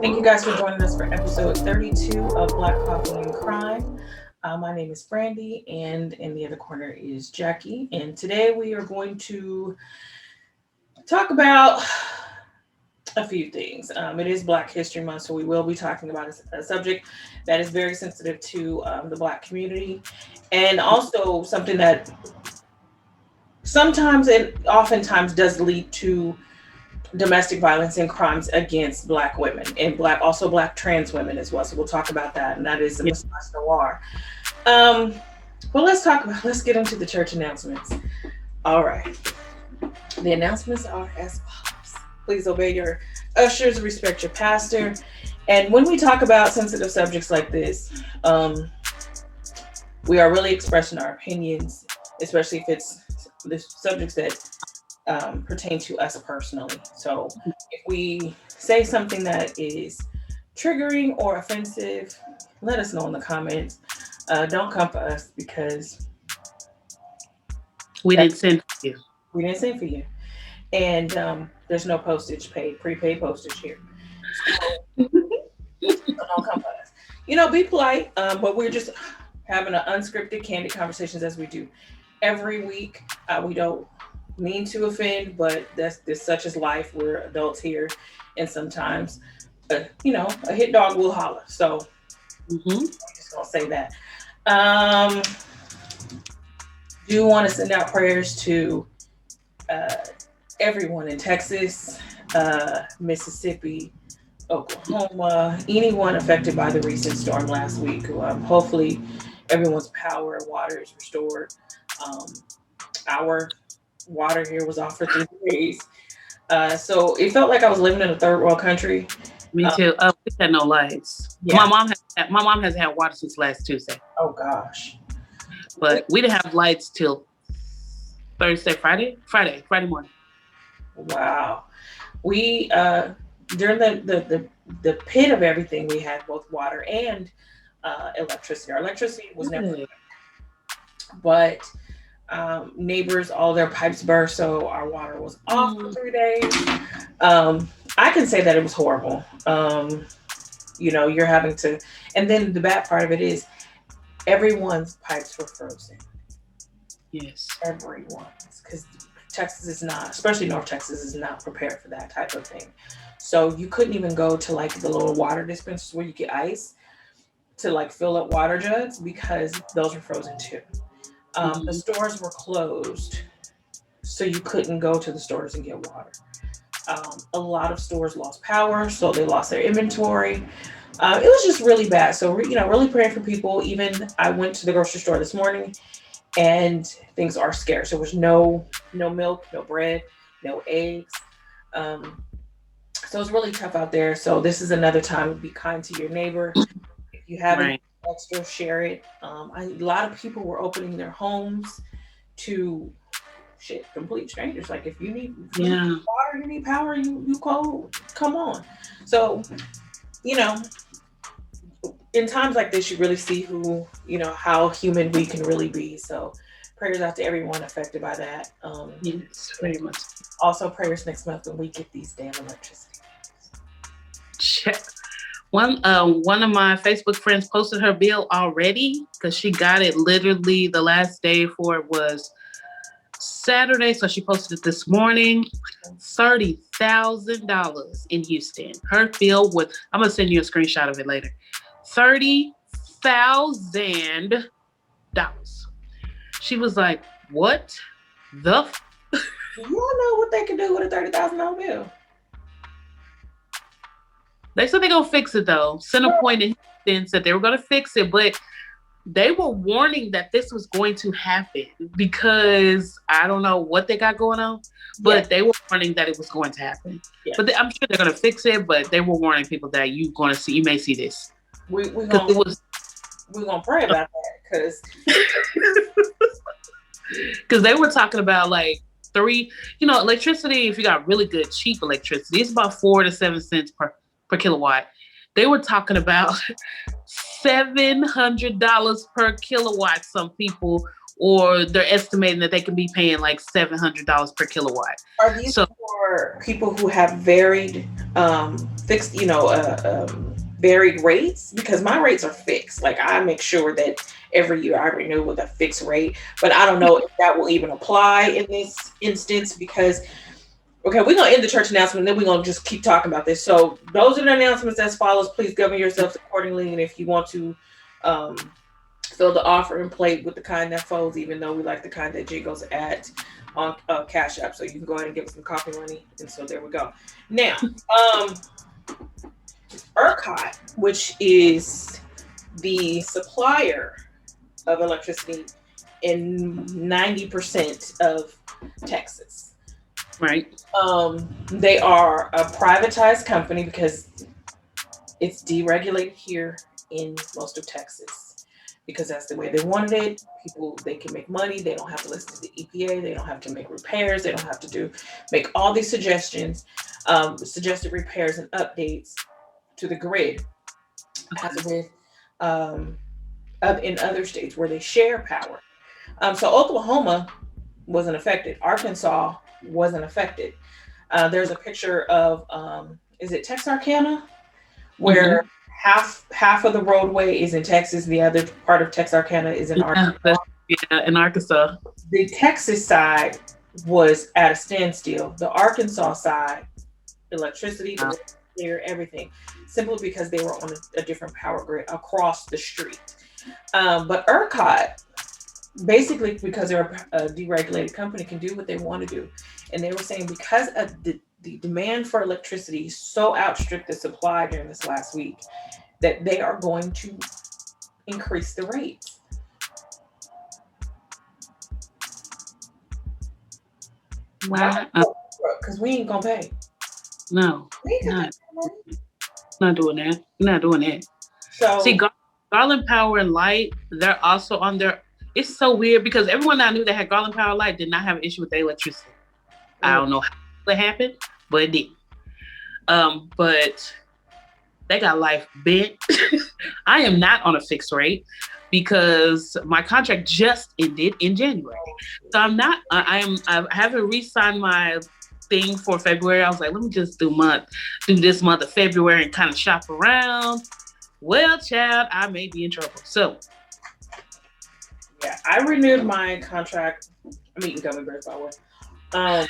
Thank you guys for joining us for episode 32 of Black Coffee and Crime. My name is Brandy, and in the other corner is Jackie. And today we are going to talk about a few things. It is Black History Month, so we will be talking about a subject that is very sensitive to the Black community, and also something that sometimes and oftentimes does lead to domestic violence and crimes against Black women and Black trans women as well. So we'll talk about that, and that is the Yeah. Misogynoir. Well, let's get into the church announcements. All right, the announcements are as follows. Please obey your ushers, respect your pastor, and when we talk about sensitive subjects like this, we are really expressing our opinions, especially if it's the subjects that pertain to us personally. So if we say something that is triggering or offensive, let us know in the comments. Don't come for us because We that didn't send for you. we didn't say for you. And there's no postage paid, prepaid postage here. So don't come for us. Be polite, but we're just having an unscripted, candid conversations as we do every week. We don't mean to offend, but that's such as life. We're adults here, and sometimes, a hit dog will holler. So Hmm. I'm just gonna say that. Um, do want to send out prayers to uh, everyone in Texas, Mississippi, Oklahoma, anyone affected by the recent storm last week. Hopefully, everyone's power and water is restored. Um, our water here was off for 3 days. So it felt like I was living in a third world country. Me Uh, too. We had no lights. yeah. My mom has had water since last Tuesday, Oh gosh. but we didn't have lights till Thursday, Friday morning. Wow. We during the pit of everything, we had both water and electricity. Our electricity was never, Good. but neighbors, all their pipes burst, so our water was off for Mm. 3 days. I can say that it was horrible. You're having to, and then the bad part of it is everyone's pipes were frozen. Yes. Everyone's, because Texas is not, especially North Texas, is not prepared for that type of thing. So you couldn't even go to like the little water dispensers where you get ice to like fill up water jugs because those were frozen too. The Hmm. stores were closed, so you couldn't go to the stores and get water. A lot of stores lost power, so they lost their inventory. It was just really bad. So, really praying for people. Even I went to the grocery store this morning, and things are scarce. There was no milk, no bread, no eggs. Um, so it's really tough out there. So this is another time to be kind to your neighbor. If you have any Right. extra, share it. A lot of people were opening their homes to shit complete strangers. Like if you need Yeah. water, you need power, you cold, come on. So you know, in times like this, you really see how human we can really be. So prayers out to everyone affected by that. Yes. Very much. Also prayers next month when we get these damn electricity. Check. One of my Facebook friends posted her bill already because she got it literally the last day for it was Saturday, so she posted it this morning. $30,000 in Houston. Her bill was. I'm gonna send you a screenshot of it later. $30,000. She was like, "What the?" You all know what they can do with a $30,000 bill. They said they're gonna fix it though. Centerpoint in Houston said they were gonna fix it, but they were warning that this was going to happen because I don't know what they got going on, Yeah, but they were warning that it was going to happen. yeah. But I'm sure they're going to fix it. But they were warning people that you may see this We we because gonna it was we gonna pray about that because because they were talking about like three, electricity. If you got really good cheap electricity, it's about 4 to 7 cents per kilowatt. They were talking about $700 per kilowatt. Some people or they're estimating that they can be paying like $700 per kilowatt. Are these So for people who have varied fixed, varied rates? Because my rates are fixed. Like I make sure that every year I renew with a fixed rate, but I don't know if that will even apply in this instance because okay, we're gonna end the church announcement, and then we're gonna just keep talking about this. So those are the announcements as follows. Please govern yourselves accordingly, and if you want to um, fill the offering plate with the kind that folds, even though we like the kind that jiggles at on Cash App, so you can go ahead and give us some coffee money. And so there we go. Now, ERCOT, which is the supplier of electricity in 90% of Texas. right. They are a privatized company because it's deregulated here in most of Texas because that's the way they wanted it. People they can make money. They don't have to listen to the EPA. They don't have to make repairs. They don't have to make all these suggested repairs and updates to the grid, as with in other states where they share power. So Oklahoma wasn't affected. Arkansas wasn't affected. There's a picture of is it Texarkana, where Mm-hmm. half of the roadway is in Texas, the other part of Texarkana is in Yeah, Arkansas. yeah, in Arkansas. The Texas side was at a standstill. The Arkansas side, electricity, the Wow. road clear, everything, simply because they were on a different power grid across the street. But ERCOT, basically because they're a deregulated company, can do what they want to do. And they were saying because of the demand for electricity so outstripped the supply during this last week that they are going to increase the rates. Wow. Because we ain't gonna pay. No, We ain't gonna not pay money. not doing that. Not doing that. See, So Garland Power and Light, they're also on their. It's so weird because everyone I knew that had Garland Power and Light did not have an issue with their electricity. I mm, don't know how it happened, but it did. But they got life bent. I am not on a fixed rate because my contract just ended in January. So I'm not. I haven't re-signed my thing for February. I was like, let me just do this month of February and kind of shop around. Well, child, I may be in trouble. So yeah, I renewed my contract. I'm eating gummy bears by the way. Um,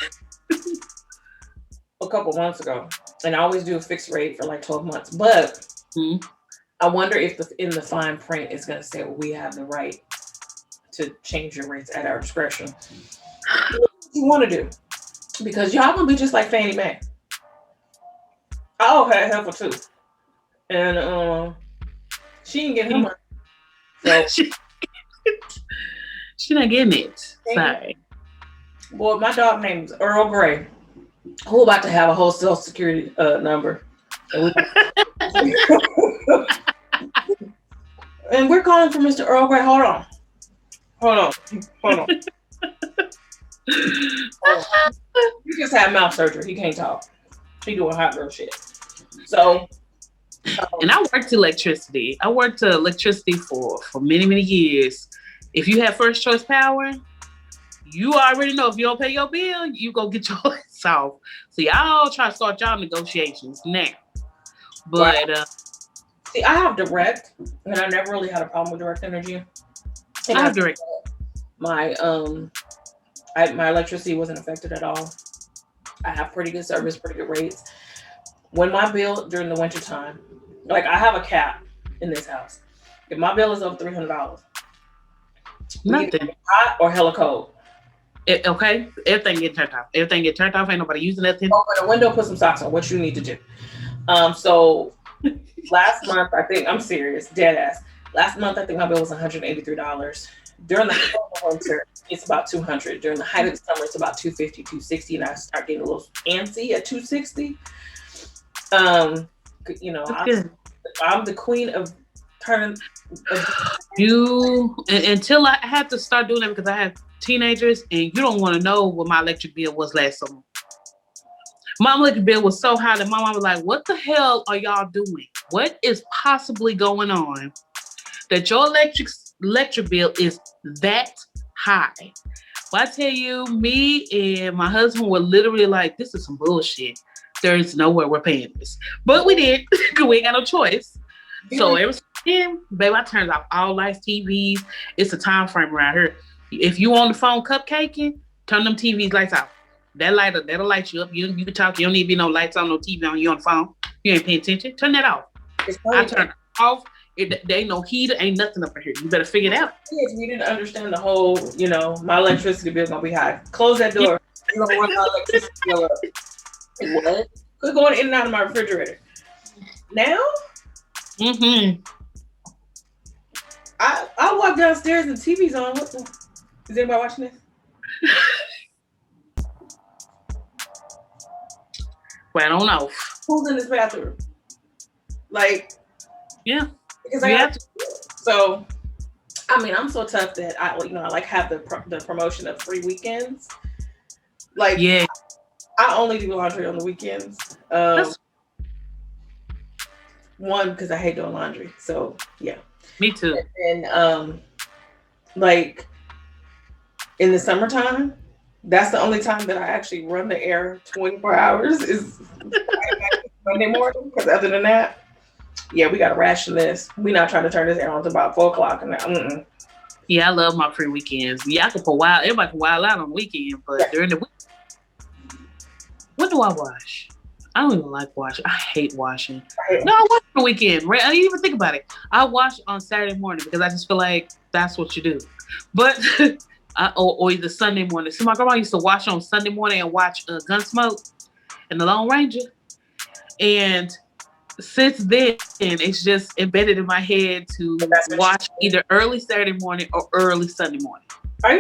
a couple months ago, and I always do a fixed rate for like 12 months. But mm, I wonder if in the fine print it's going to say well, we have the right to change your rates at our discretion. What you want to do? Because y'all gonna be just like Fannie Mae. I owe her help too, and she didn't get her money. So, she, she not getting it. Sorry. boy, my dog name is Earl Grey. Who about to have a whole Social Security number? And, and we're calling for Mr. Earl Grey. Hold on. Hold on. Hold on. Hold on. He just had mouth surgery. He can't talk. She doing hot girl shit. So, And I worked electricity. I worked electricity for many, many years. If you have first choice power, you already know if you don't pay your bill, you go get your ass off. So y'all try to start y'all negotiations now. right. But See, I have direct, and I never really had a problem with direct energy. And I have direct. my my electricity wasn't affected at all. I have pretty good service, pretty good rates. When my bill during the winter time, like I have a cap in this house. If my bill is over $300, we either Nothing. hot or hella cold. Okay, everything get turned off. Everything get turned off. Ain't nobody using nothing. Open a window, put some socks on. What you need to do. So last month, I think I'm serious, dead ass. Last month, I think my bill was $183. During the height of the winter, it's about 200. During the height of the summer, it's about 250, 260, and I start getting a little antsy at 260. Um, That's good. I'm the queen of turning. Until I had to start doing that because I have teenagers, and you don't want to know what my electric bill was last summer. My electric bill was so high that my mom was like, "What the hell are y'all doing? What is possibly going on that your electric bill is that high. Well, I tell you, me and my husband were literally like, this is some bullshit. There's no way we're paying this. But we did, because we ain't got no choice. So Period. every time, babe, I turned off all lights, TVs. It's a time frame around here. If you on the phone cupcaking, turn them TVs lights out. That'll light you up. You can talk. You don't need to be no lights on, no TV on. You on the phone. You ain't paying attention. Turn that off. It's I funny. turn it off. There ain't no heater, ain't nothing up in here. You better figure it out. Kids, we didn't understand the whole, my electricity bill gonna be high. Close that door. You're gonna run my electricity bill up. Like, what? Quit going in and out of my refrigerator. Now, Mm-hmm. I walk downstairs and the TV's on. Is anybody watching this? Well, I don't know. Who's in this bathroom? Like, Yeah. because We I have got to. so. I mean, I'm so tough that I like have the promotion of free weekends. Like, Yeah. I only do laundry on the weekends. That's One, because I hate doing laundry. So yeah. me too. And like in the summertime, that's the only time that I actually run the air 24 hours is Monday morning. Because other than that, yeah, we got to ration this. We're not trying to turn this air on until about 4 o'clock. And Yeah, I love my free weekends. Yeah, I can put wild. Everybody can wild out on the weekend, but during the week, when do I wash? I don't even like washing. I hate washing. No, I wash on the weekend. Right? I didn't even think about it. I wash on Saturday morning because I just feel like that's what you do. But or either Sunday morning. So my grandma used to wash on Sunday morning and watch Gunsmoke and the Lone Ranger. And since then, it's just embedded in my head to that's what watch either early Saturday morning or early Sunday morning. I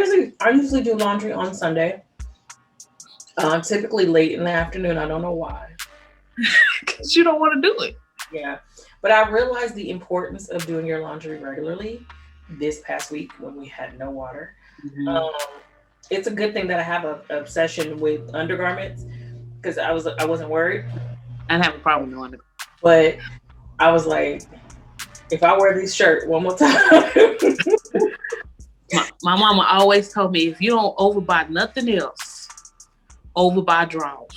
usually do laundry on Sunday. Typically late in the afternoon. I don't know why. Because you don't want to do it. Yeah. But I realized the importance of doing your laundry regularly this past week when we had no water. Mm-hmm. It's a good thing that I have an obsession with undergarments because I wasn't worried, I have a problem doing it. but I was like, if I wear this shirt one more time, My mama always told me if you don't overbuy nothing else, overbuy drawers.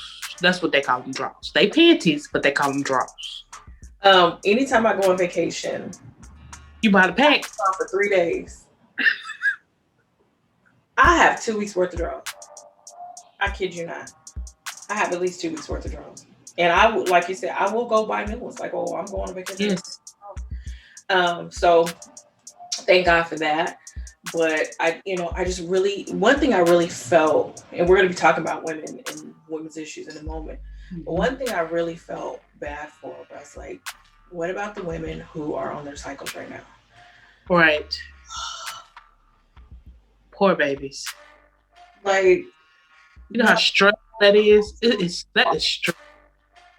That's what they call them, drawers. They panties, but they call them drawers. anytime I go on vacation, You buy the pack. I'm for 3 days. I have 2 weeks worth of drawers. I kid you not. I have at least 2 weeks worth of drawers. And I would, like you said, I will go buy new ones. Like, oh, I'm going on vacation. Yes. So thank God for that. But I just really, one thing I really felt, and we're going to be talking about women and women's issues in a moment. But one thing I really felt bad for was like, what about the women who are on their cycles right now? Right. Poor babies. Like, You know how stressful that is? That is stress.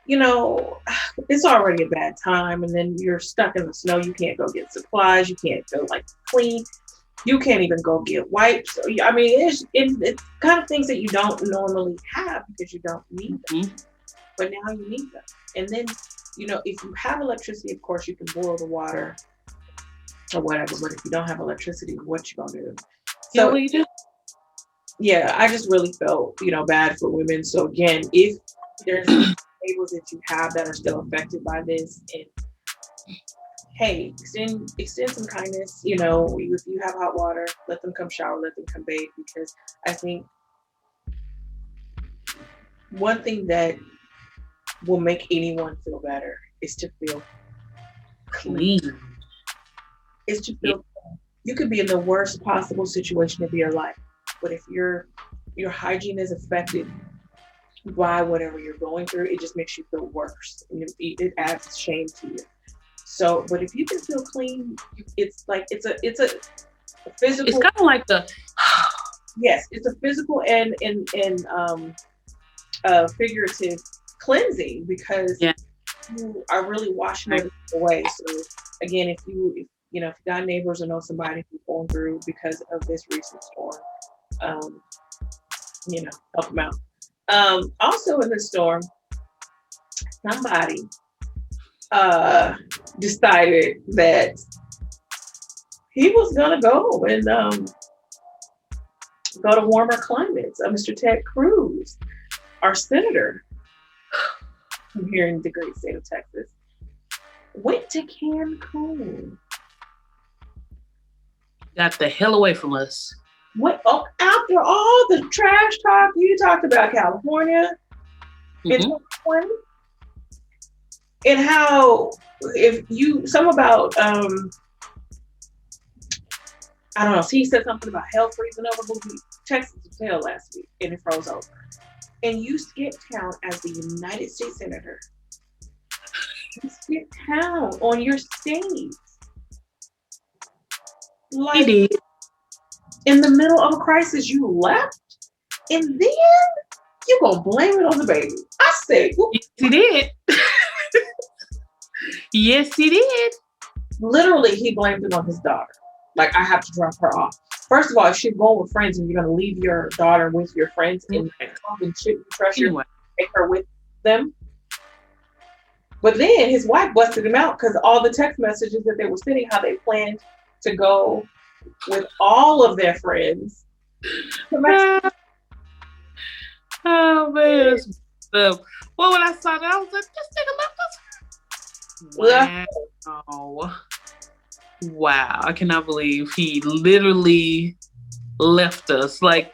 It's already a bad time, and then you're stuck in the snow. You can't go get supplies. You can't go like clean. You can't even go get wipes. So, I mean, it's kind of things that you don't normally have because you don't need them. Mm-hmm. But now you need them. And then, if you have electricity, of course, you can boil the water or whatever. But if you don't have electricity, what you gonna do? Yeah, So what do you do? yeah, I just really felt, bad for women. So again, if there's neighbors that you have that are still affected by this, and hey, extend some kindness. If you have hot water, let them come shower, let them come bathe, because I think one thing that will make anyone feel better is to feel clean. Clean. Is to feel clean. You could be in the worst possible situation of your life, but if your hygiene is affected by whatever you're going through, it just makes you feel worse, and it adds shame to you. So, but if you can feel clean, it's like it's a physical. It's kind of like the Yes, it's a physical and figurative cleansing because Yeah. you are really washing it away. So again, if you got neighbors or know somebody who's going through because of this recent storm, um, help them out. Also in the storm, somebody decided that he was gonna go and go to warmer climates. Mr. Ted Cruz, our senator here in the great state of Texas, went to Cancun. Got the hell away from us. After all the trash talk you talked about California in 2020, and how if you some about I don't know, he said something about hell freezing over, but Texas was hell last week and it froze over. And you skipped town as the United States Senator. You skipped town on your state. Like, He did. in the middle of a crisis, you left, and then you gonna blame it on the baby. I said, yes, he did. Yes, he did. Literally, he blamed it on his daughter. Like, I have to drop her off. First of all, if she's going with friends and you're gonna leave your daughter with your friends and shouldn't trust you to take her with them. But then his wife busted him out because all the text messages that they were sending, how they planned to go with all of their friends. Oh man. Well, when I saw that, I was like, this nigga left us. Wow. Wow. I cannot believe he literally left us. Like,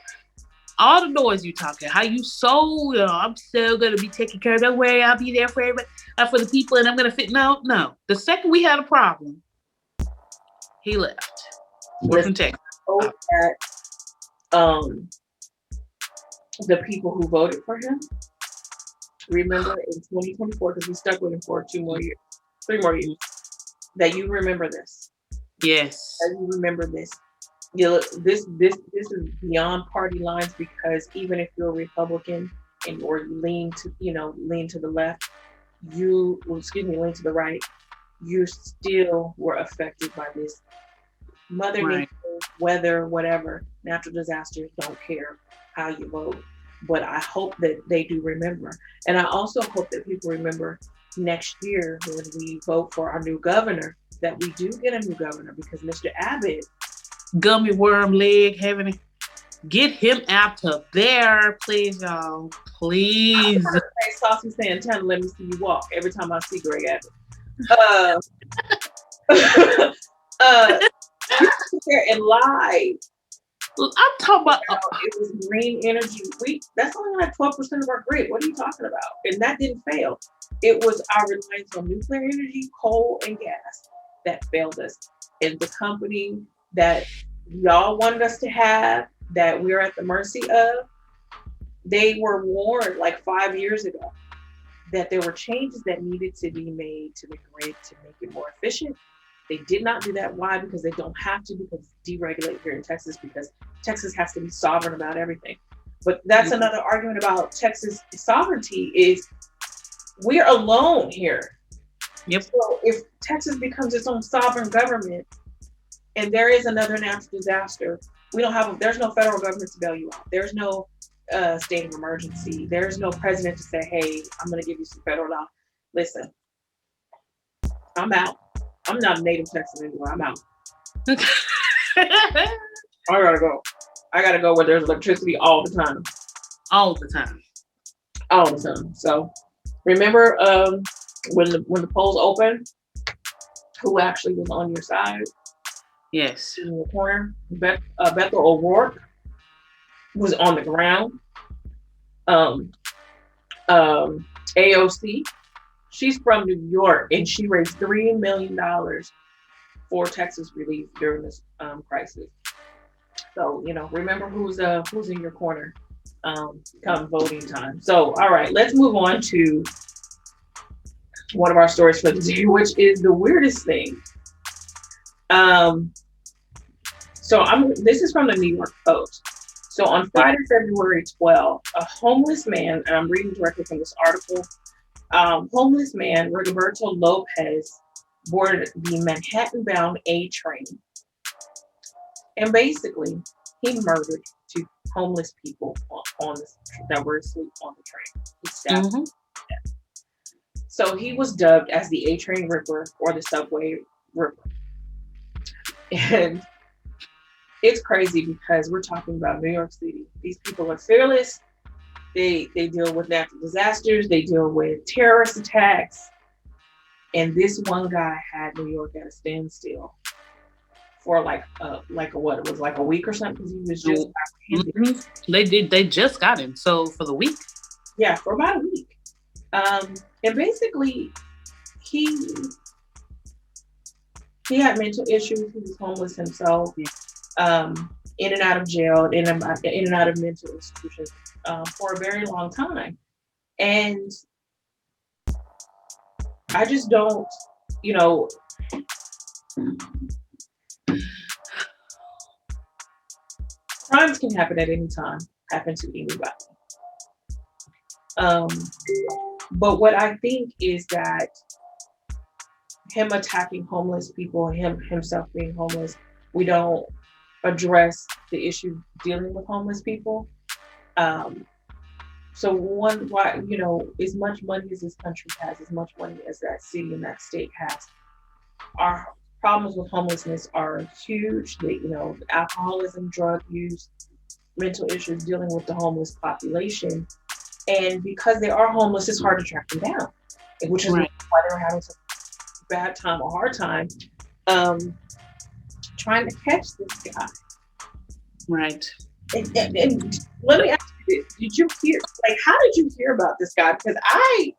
all the noise you talking, how you so, I'm so going to be taking care of that way. I'll be there for everybody, for the people, and I'm going to fit. No. The second we had a problem, he left. We're from Texas. The people who voted for him, remember in 2024, because we stuck with him for 3 more years, that you remember this. Yes. That you remember this. This is beyond party lines, because even if you're a Republican or you lean to the left, lean to the right, you still were affected by this. Mother Nature, weather, whatever, natural disasters, don't care how you vote. But I hope that they do remember. And I also hope that people remember next year when we vote for our new governor, that we do get a new governor, because Mr. Abbott, gummy worm leg having, get him out of there, please, y'all. Please. Saucy Santana, let me see you walk every time I see Greg Abbott. You sit there and lie. I'm talking about it was green energy. That's only like 12% of our grid. What are you talking about? And that didn't fail. It was our reliance on nuclear energy, coal, and gas that failed us. And the company that y'all wanted us to have, that we're at the mercy of, they were warned like 5 years ago that there were changes that needed to be made to the grid to make it more efficient. They did not do that. Why? Because they don't have to, because it's deregulated here in Texas, because Texas has to be sovereign about everything. But that's another argument about Texas sovereignty, is we're alone here. Yep. So if Texas becomes its own sovereign government and there is another natural disaster, there's no federal government to bail you out. There's no state of emergency. There's no president to say, hey, I'm going to give you some federal law. Listen, I'm out. I'm not a native Texan anymore. I'm out. I gotta go. I gotta go where there's electricity all the time. All the time. All the time. So remember when the polls open, who actually was on your side? Yes. In the corner. Bethel O'Rourke was on the ground. AOC, she's from New York, and she raised $3 million for Texas relief during this crisis. So, remember who's in your corner come voting time. So, all right, let's move on to one of our stories for the day, which is the weirdest thing. This is from the New York Post. So on Friday, February 12th, a homeless man, and I'm reading directly from this article, homeless man, Rigoberto Lopez, boarded the Manhattan-bound A train. And basically, he murdered 2 homeless people that were asleep on the train. He stabbed them to death. So he was dubbed as the A Train Ripper, or the Subway Ripper. And it's crazy because we're talking about New York City. These people are fearless. They deal with natural disasters. They deal with terrorist attacks. And this one guy had New York at a standstill for like a what? It was like a week or something because he was just So, apprehended. they just got him. So for the week. Yeah, for about a week. And basically, he he had mental issues. He was homeless himself. Yeah. In and out of jail, in and out of mental institutions for a very long time. And I just don't, you know, crimes can happen at any time, happen to anybody. Um, but what I think is that him attacking homeless people, him himself being homeless, we don't address the issue dealing with homeless people. Um, so one, why as much money as this country has, as much money as that city and that state has, our problems with homelessness are huge. Alcoholism, drug use, mental issues dealing with the homeless population. And because they are homeless, it's hard to track them down, which is Right. why they're having such a bad time, a hard time, um, trying to catch this guy. Right. And let me ask you this. Did you hear, like, how did you hear about this guy? Because I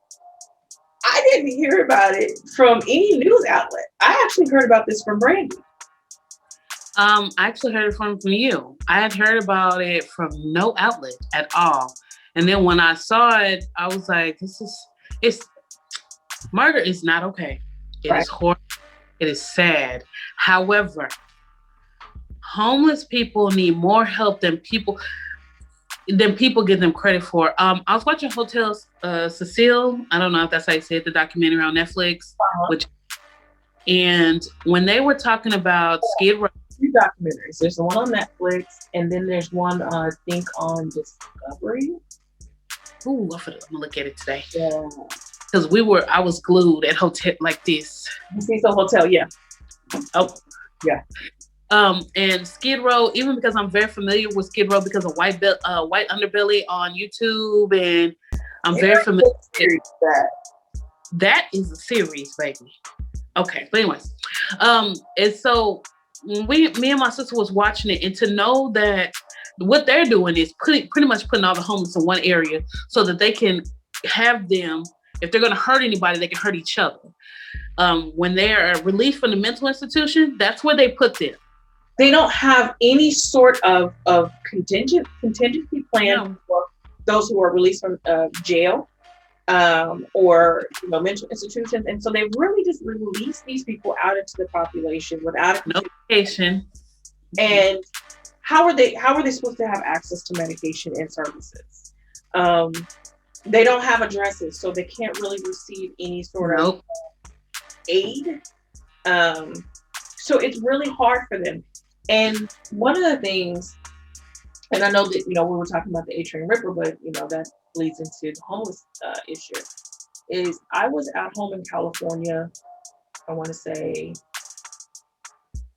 didn't hear about it from any news outlet. I actually heard about this from Brandy. I actually heard it from you. I had heard about it from no outlet at all. And then when I saw it, I was like, it's murder is not okay. It Right. is horrible. It is sad. However, homeless people need more help than people give them credit for. I was watching Hotel Cecile. I don't know if that's how you say it, the documentary on Netflix. Uh-huh. And when they were talking about Skid Row, Two documentaries. There's the one on Netflix, and then there's one I think on Discovery. ooh, I'm gonna look at it today Yeah. because I was glued at hotel like this. Cecil Hotel. Yeah. Oh, Yeah. And Skid Row, even because I'm very familiar with Skid Row because of White Underbelly on YouTube, and I'm very familiar. That. That is a series, baby. Okay, but anyways, and so me and my sister was watching it, and to know that what they're doing is pretty much putting all the homeless in one area so that they can have them. If they're going to hurt anybody, they can hurt each other. When they are released from the mental institution, that's where they put them. They don't have any sort of contingency plan No. for those who are released from jail or mental institutions, and so they really just release these people out into the population without a Notification. and how are they supposed to have access to medication and services? They don't have addresses, so they can't really receive any sort of Nope. aid. So it's really hard for them. And one of the things, and I know that we were talking about the A-Train Ripper, but that leads into the homeless issue. Is I was at home in California, I want to say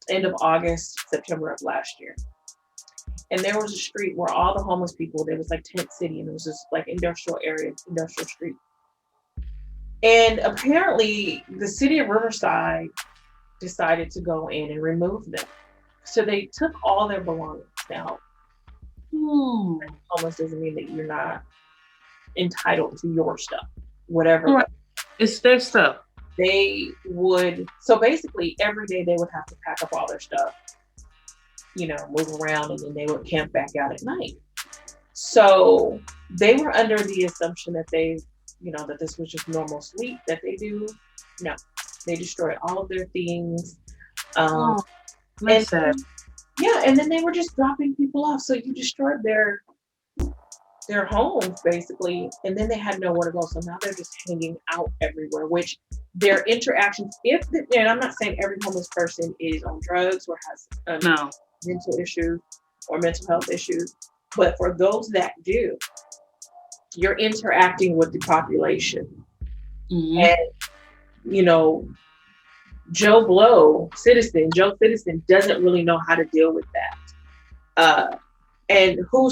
end of August, September of last year. And there was a street where all the homeless people, there was like Tent City, and it was this like industrial area, industrial street. And apparently the city of Riverside decided to go in and remove them. So they took all their belongings. Now, homeless doesn't mean that you're not entitled to your stuff, whatever. Right. It's their stuff. They would, so basically every day they would have to pack up all their stuff, move around, and then they would camp back out at night. So they were under the assumption that that this was just normal sweep that they do. No, they destroyed all of their things. That's sad. Yeah, and then they were just dropping people off. So you destroyed their homes basically, and then they had nowhere to go. So now they're just hanging out everywhere. Which their interactions, and I'm not saying every homeless person is on drugs or has No. mental issues or mental health issues, but for those that do, you're interacting with the population, and Joe Citizen doesn't really know how to deal with that. Uh, and who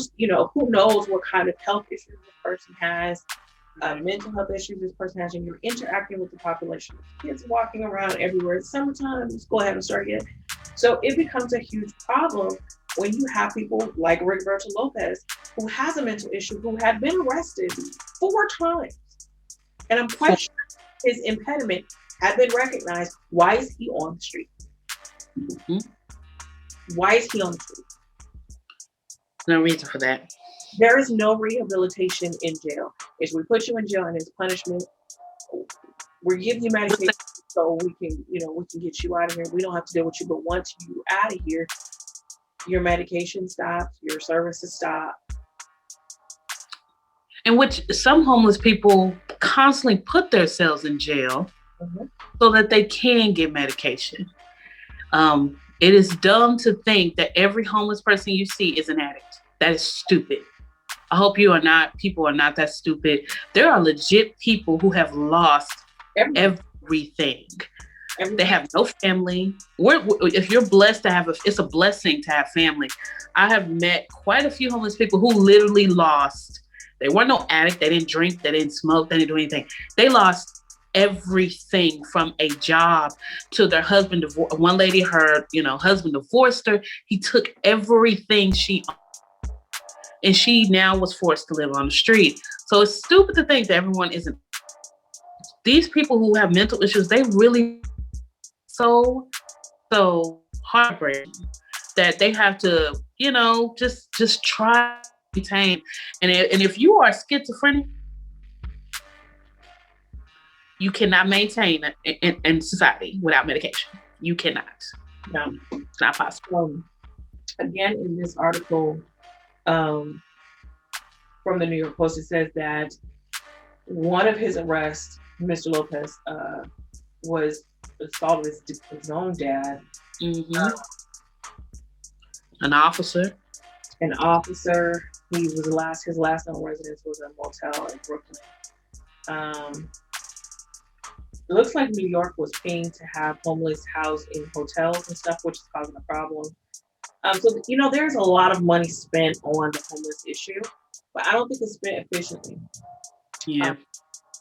knows what kind of health issues this person has, Right. mental health issues this person has, and you're interacting with the population. Kids walking around everywhere. It's summertime. Let's go ahead and start again. So it becomes a huge problem when you have people like Rigoberto Lopez, who has a mental issue, who had been arrested 4 times. And I'm For questioning his impediment had been recognized. Why is he on the street? mhm. Why is he on the street? No reason for that. There is no rehabilitation in jail. If we put you in jail and it's punishment, we're giving you What's medication the, so we can get you out of here. We don't have to deal with you. But once you out of here, your medication stops, your services stop. in which some homeless people constantly put themselves in jail Mhm. so that they can get medication. It is dumb to think that every homeless person you see is an addict. That is stupid. I hope people are not that stupid. There are legit people who have lost Everything, everything. They everything. have no family. If you're blessed to have it's a blessing to have family. I have met quite a few homeless people who literally lost. They weren't no addict. They didn't drink. They didn't smoke. They didn't do anything. They lost everything from a job to their husband. One lady, her husband divorced her. He took everything she owned, and she now was forced to live on the street. So it's stupid to think that everyone isn't. These people who have mental issues, they really so heartbreaking that they have to, just try to maintain. And if you are schizophrenic, you cannot maintain in society without medication. You cannot. No, it's not possible. Again, in this article um, from the New York Post, it says that one of his arrests, Mr. Lopez, was assaulted his own dad. Hmm. An officer. An officer. He was his last known residence was a motel in Brooklyn. Um, it looks like New York was paying to have homeless housed in hotels and stuff, which is causing a problem. So there's a lot of money spent on the homeless issue, but I don't think it's spent efficiently. Yeah. Um,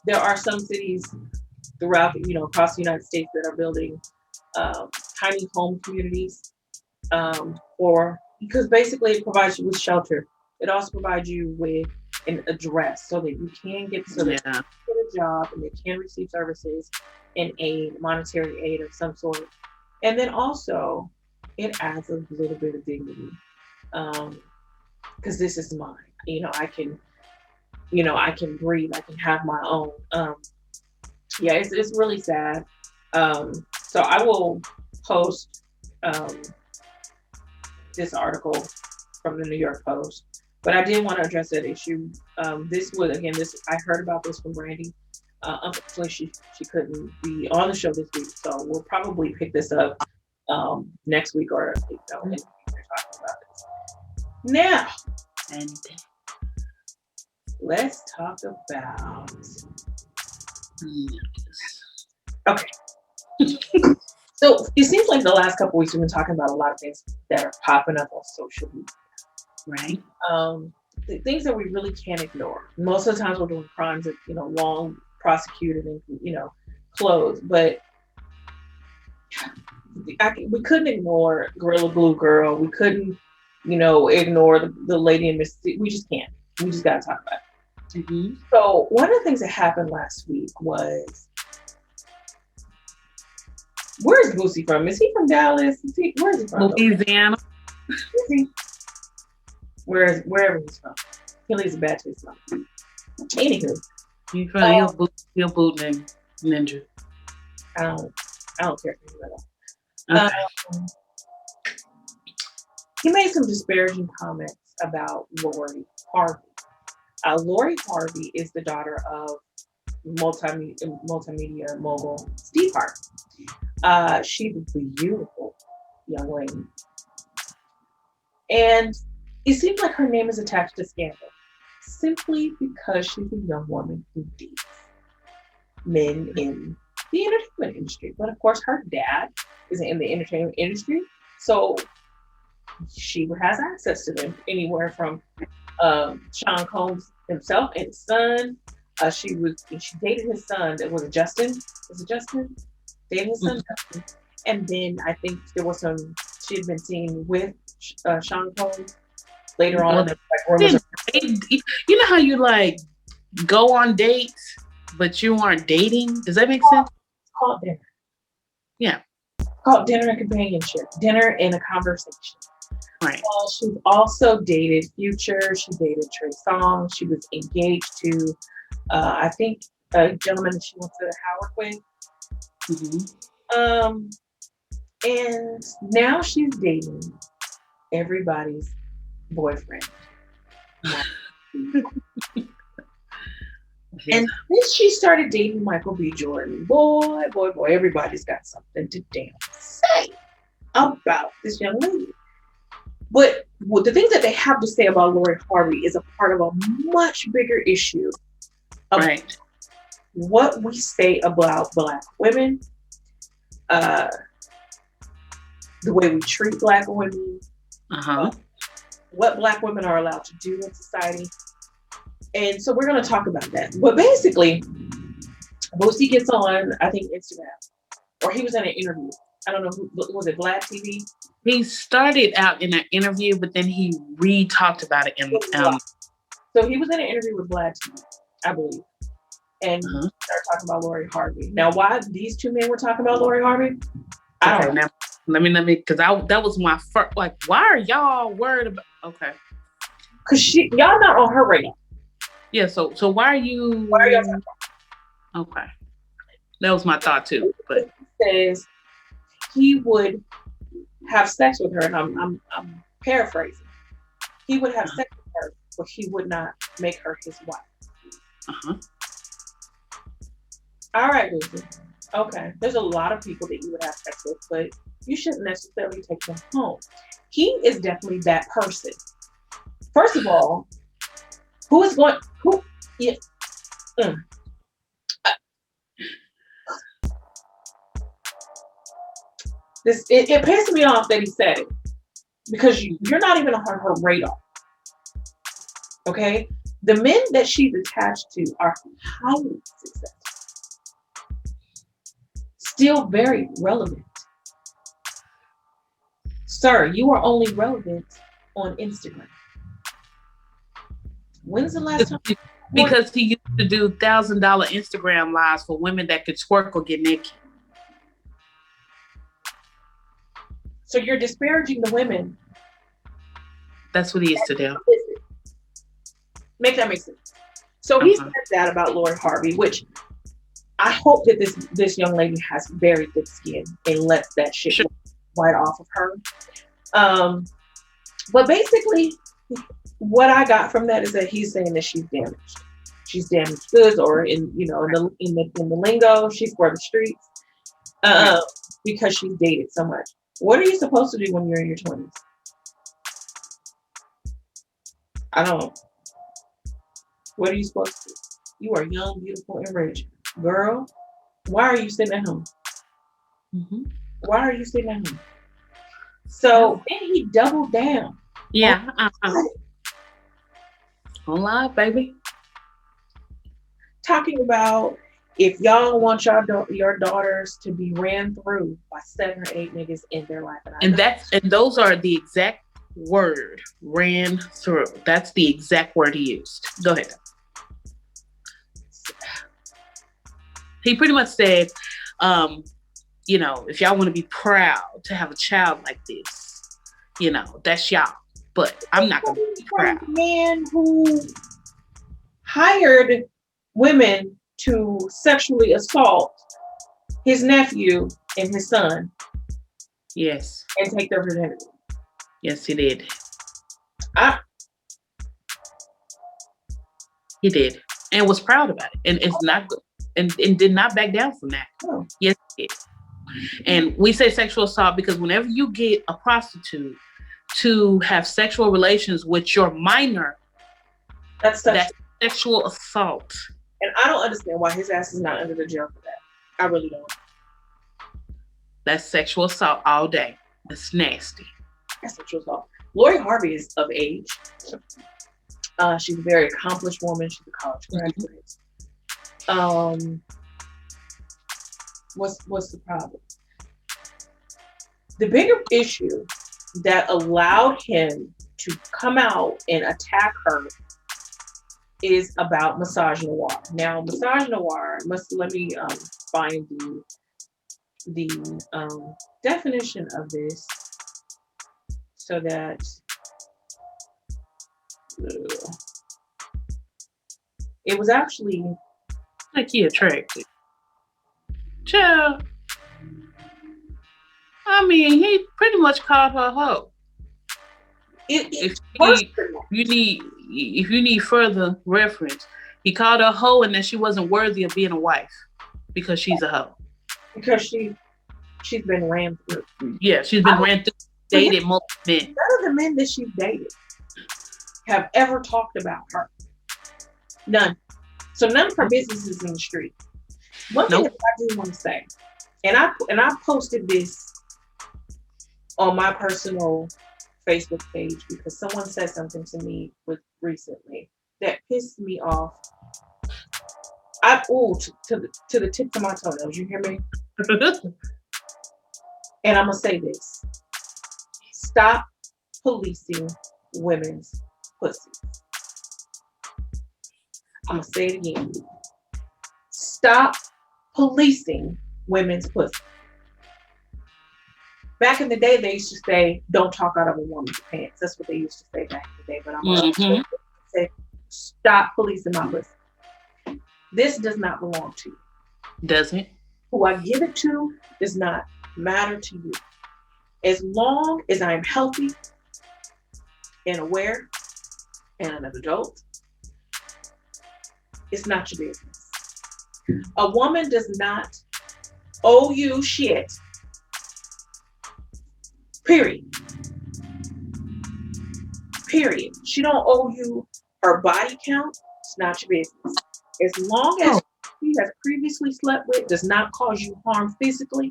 there are some cities throughout, across the United States that are building tiny home communities or because basically it provides you with shelter. It also provides you with an address so that you can get so that Yeah. you get a job and they can receive services and aid, monetary aid of some sort. And then also it adds a little bit of dignity because this is mine. I can breathe. I can have my own. Yeah, it's really sad. So I will post um, this article from the New York Post. But I did want to address that issue. This was again, this I heard about this from Brandy. Unfortunately, she couldn't be on the show this week, so we'll probably pick this up next week or in the future talking about this. Now, And let's talk about. yes. Okay, so it seems like the last couple weeks we've been talking about a lot of things that are popping up on social media. Right. The things that we really can't ignore. Most of the times we're doing crimes that long prosecuted and closed, but we couldn't ignore Gorilla Glue Girl. We couldn't ignore the lady in Mississippi. We just can't. We just gotta talk about it. Mm-hmm. So one of the things that happened last week was, where's Boosie from? Is he from Dallas? Where is he from? Louisiana. Is he? Wherever he's from. He leaves a bad taste in my mouth. Anywho, He'll boot ninja. I don't I don't care for him at all. Okay. Um, he made some disparaging comments about Lori Harvey. Lori Harvey is the daughter of multimedia mogul Steve Harvey. She's a beautiful young lady, and it seems like her name is attached to scandal simply because she's a young woman who dates men in the entertainment industry. But of course, her dad isn't in the entertainment industry, so she has access to them anywhere from Sean Combs himself and his son. She dated his son. That was it Justin. Was it Justin? Dated his son Mhm. Justin, and then I think there was some. She had been seen with Sean Combs later on. Well, There was like rumors then of you know how you like go on dates, but you aren't dating. Does that make sense? called dinner, Yeah. called dinner and companionship, dinner and a conversation. Right. She's also dated Future. She dated Trey Songz. She was engaged to, I think, a gentleman that she went to Howard with. Hmm. Um, and now she's dating everybody's boyfriend. Yes. And since she started dating Michael B. Jordan, boy, boy, boy, everybody's got something to damn say about this young lady. But the things that they have to say about Lori Harvey is a part of a much bigger issue of Right. what we say about Black women, uh, the way we treat Black women, Uh uh, huh. what Black women are allowed to do in society. And so we're going to talk about that. But basically, Boosie gets on, I think, Instagram, or he was in an interview. I don't know who was it, Vlad TV? He started out in an interview, but then he re-talked about it in So he was in an interview with Vlad TV, I believe, and uh-huh. started talking about Lori Harvey. Now, why these two men were talking about Lori Harvey, I Okay, don't know. now let me because I that was my first like why are y'all worried about okay. Because y'all not on her radar. Yeah, so why are Why are y'all talking you okay. That was my thought too. about? But He says he would have sex with her, and I'm paraphrasing. He would have uh-huh. sex with her, but he would not make her his wife. Uh-huh. All right, Lucy. Okay, there's a lot of people that you would have sex with, but you shouldn't necessarily take them home. He is definitely that person. First of all, who is going? Who? Yeah, mm. It pissed me off that he said it because you're not even on her radar. Okay, the men that she's attached to are highly successful, still very relevant. Sir, you are only relevant on Instagram. When's the last time? Because he used to do $1,000 Instagram lives for women that could twerk or get naked. So you're disparaging the women. That's what he used to do. Make that make sense. So he said Uh-huh. that about Lori Harvey, which I hope that this young lady has very thick skin and lets that shit Sure. right off of her. Um, but basically, what I got from that is that he's saying that she's damaged. She's damaged goods, or in the lingo, she's for the streets. Right. Uh, because she's dated so much. What are you supposed to do when you're in your 20s? I don't. What are you supposed to do? You are young, beautiful, and rich, girl. Why are you sitting at home? Mm-hmm. Why are you sitting at home? Yeah. So then he doubled down on Yeah. Don't lie, baby. talking about if y'all want your daughters to be ran through by 7 or 8 niggas in their life, and I And know those are the exact word ran through. That's the exact word he used. Go ahead. He pretty much said, um, if y'all want to be proud to have a child like this, that's y'all. But I'm not gonna be from proud. the man who hired women to sexually assault his nephew and his son Yes. and take their virginity. Yes, he did. I, He did. And was proud about it. And it's not good. And did not back down from that. oh, Yes, he did. And we say sexual assault because whenever you get a prostitute to have sexual relations with your minor, that's such. that's sexual assault. And I don't understand why his ass is not under the jail for that. I really don't. That's sexual assault all day. That's nasty. That's what she was called. Lori Harvey is of age. She's a very accomplished woman. She's a college graduate. Um, what's the problem? The bigger issue that allowed him to come out and attack her is about misogynoir. Now, misogynoir must let me find the definition of this so that it was actually Like he attracted. Child. I mean, he pretty much called her a hoe. it If first if you need further reference, he called her a hoe and that she wasn't worthy of being a wife because she's a hoe. because she's been rammed through. Yeah, she's I been ran through, forget dated multiple men. none of the men that she's dated have ever talked about her. None. So none of her business is in the street. One thing Nope. that I do want to say, and I posted this on my personal Facebook page because someone said something to me with recently that pissed me off. To the tips of my toenails. You hear me? And I'm gonna say this: stop policing women's pussies. I'm gonna say it again. Stop policing women's pussy. Back in the day, they used to say, "Don't talk out of a woman's pants." That's what they used to say back in the day. But I'm gonna say, "Stop policing my pussy." This does not belong to you. Doesn't. Who I give it to does not matter to you. As long as I am healthy and aware and an adult, it's not your business. A woman does not owe you shit. Period. Period. She don't owe you her body count. It's not your business. As long as she has previously slept with does not cause you harm physically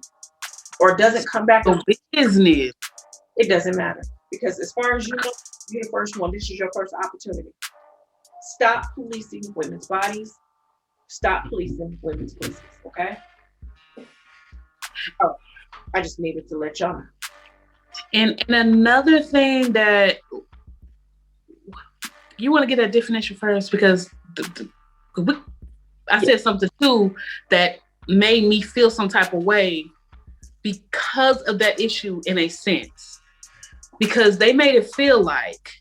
or doesn't come back So business. it doesn't matter. Because as far as you know, you're the first one. This is your first opportunity. Stop policing women's bodies. Stop policing women's pussies. Okay? Oh, I just needed to let y'all know. And another thing that you want to get that definition first because I said something too that made me feel some type of way because of that issue in a sense. Because they made it feel like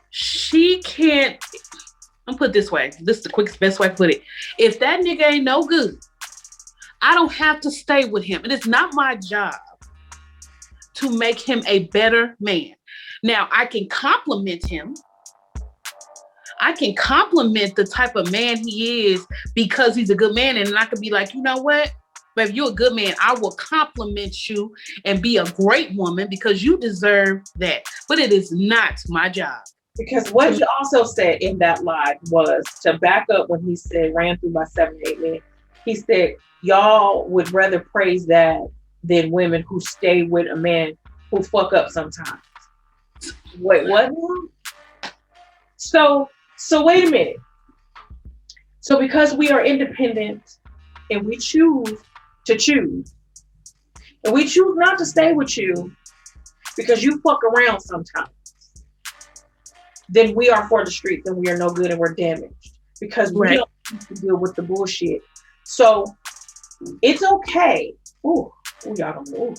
she can't, I'm put it this way. This is the quickest, best way to put it. If that nigga ain't no good, I don't have to stay with him. And it's not my job to make him a better man. Now, I can compliment him. I can compliment the type of man he is because he's a good man. And I could be like, you know what? But if you're a good man, I will compliment you and be a great woman because you deserve that. But it is not my job. Because what he also said in that live was to back up when he said ran through by 7 8 men. He said y'all would rather praise that than women who stay with a man who fuck up sometimes. Wait, what? So wait a minute. So because we are independent and we choose to choose, and we choose not to stay with you because you fuck around sometimes, then we are for the streets and we are no good and we're damaged because we don't need to deal with the bullshit. So it's okay. Ooh, y'all don't know.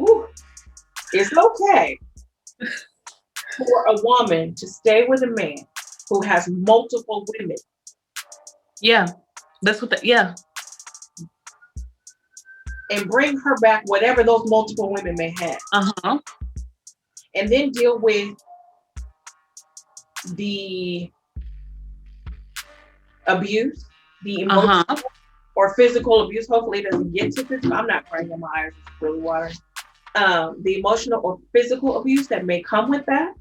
Ooh. It's okay for a woman to stay with a man who has multiple women. Yeah, that's what yeah. And bring her back whatever those multiple women may have. Uh-huh. And then deal with the abuse, the emotional or physical abuse. Hopefully it doesn't get to physical. I'm not crying in my eyes, it's really watering. The emotional or physical abuse that may come with that,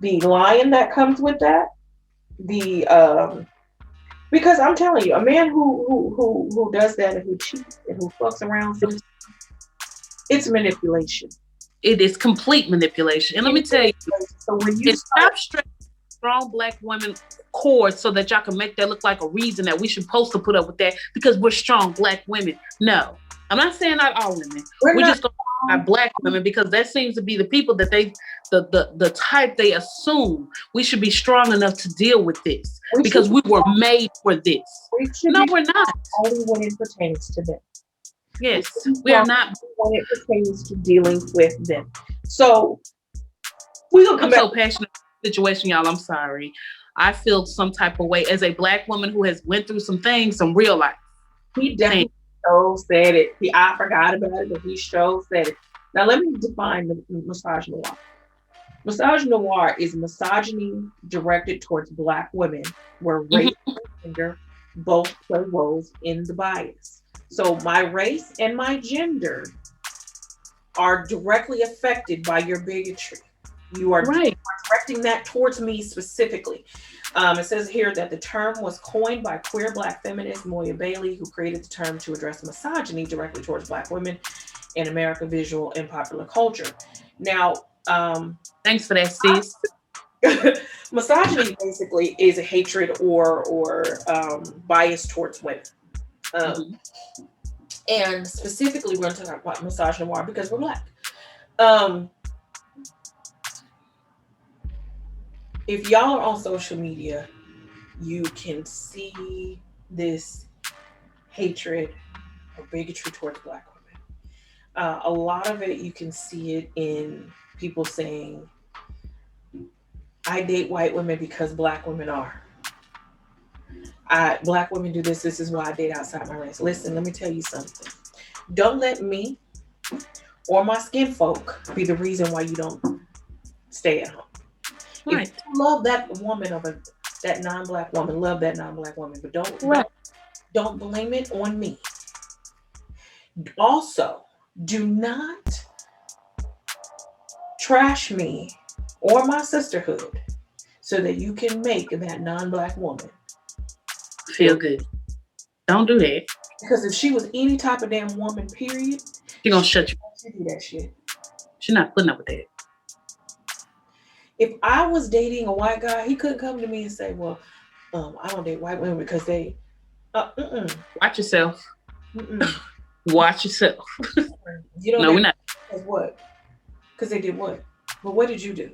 the lying that comes with that, the because I'm telling you, a man who does that and who cheats and who fucks around, it's manipulation. It is complete manipulation. And let me tell you, So when you and start, stop strong black women cord so that y'all can make that look like a reason that we should supposed to put up with that because we're strong black women. No, I'm not saying not all women. we're We're not, just going to black women because that seems to be the people that the type they assume we should be strong enough to deal with this we should because we were made for this. we should No, be we're not. only when it pertains to them. We Yes, should be we are strong not. when it pertains to dealing with them. So we're gonna come I'm back. so passionate about the situation, y'all. I'm sorry. I feel some type of way as a black woman who has went through some things, some real life He things. definitely so said it. I forgot about it, but he so said it. Now let me define the misogynoir. Misogynoir is misogyny directed towards black women, where race Mhm. and gender both play roles in the bias. So my race and my gender are directly affected by your bigotry. You are Right. directing that towards me specifically. It says here that the term was coined by queer black feminist Moya Bailey, who created the term to address misogyny directly towards black women in American visual and popular culture. Now, Thanks for that, sis. misogyny basically is a hatred or bias towards women. Um, Mhm. and specifically, we're going to talk about misogynoir because we're black. Um, if y'all are on social media, you can see this hatred or bigotry towards black women. A lot of it, you can see it in people saying, I date white women because black women are. Black women do this. This is why I date outside my race. Listen, let me tell you something. Don't let me or my skin folk be the reason why you don't stay at home. If Right. you love that woman of that non-black woman, love that non-black woman, but don't Right. don't don't blame it on me. Also, do not trash me or my sisterhood so that you can make that non-black woman Feel feel. good. Don't do that. Because if she was any type of damn woman, period, She gonna she shut you. should do that shit. She's not putting up with that. If I was dating a white guy, he couldn't come to me and say, "Well, I don't date white women because they, mm-mm, Watch yourself. mm-mm, Watch yourself. you don't No, date we're not. because what? Because they did what? But what did you do?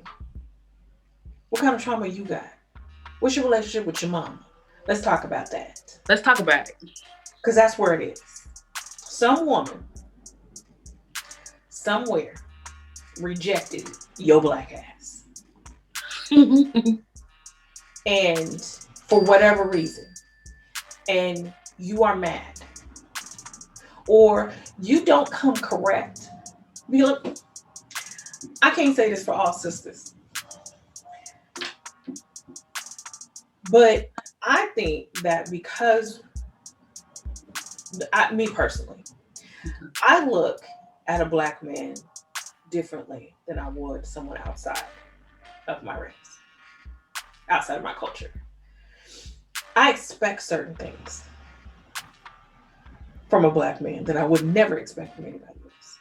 What kind of trauma you got? What's your relationship with your mom? Let's talk about that Let's talk about because that's where it is. Some woman somewhere rejected your black ass, it. and for whatever reason, and you are mad, or you don't come correct. Be like, I can't say this for all sisters, but I think that because me personally, I look at a black man differently than I would someone outside of my race, outside of my culture. I expect certain things from a black man that I would never expect from anybody else.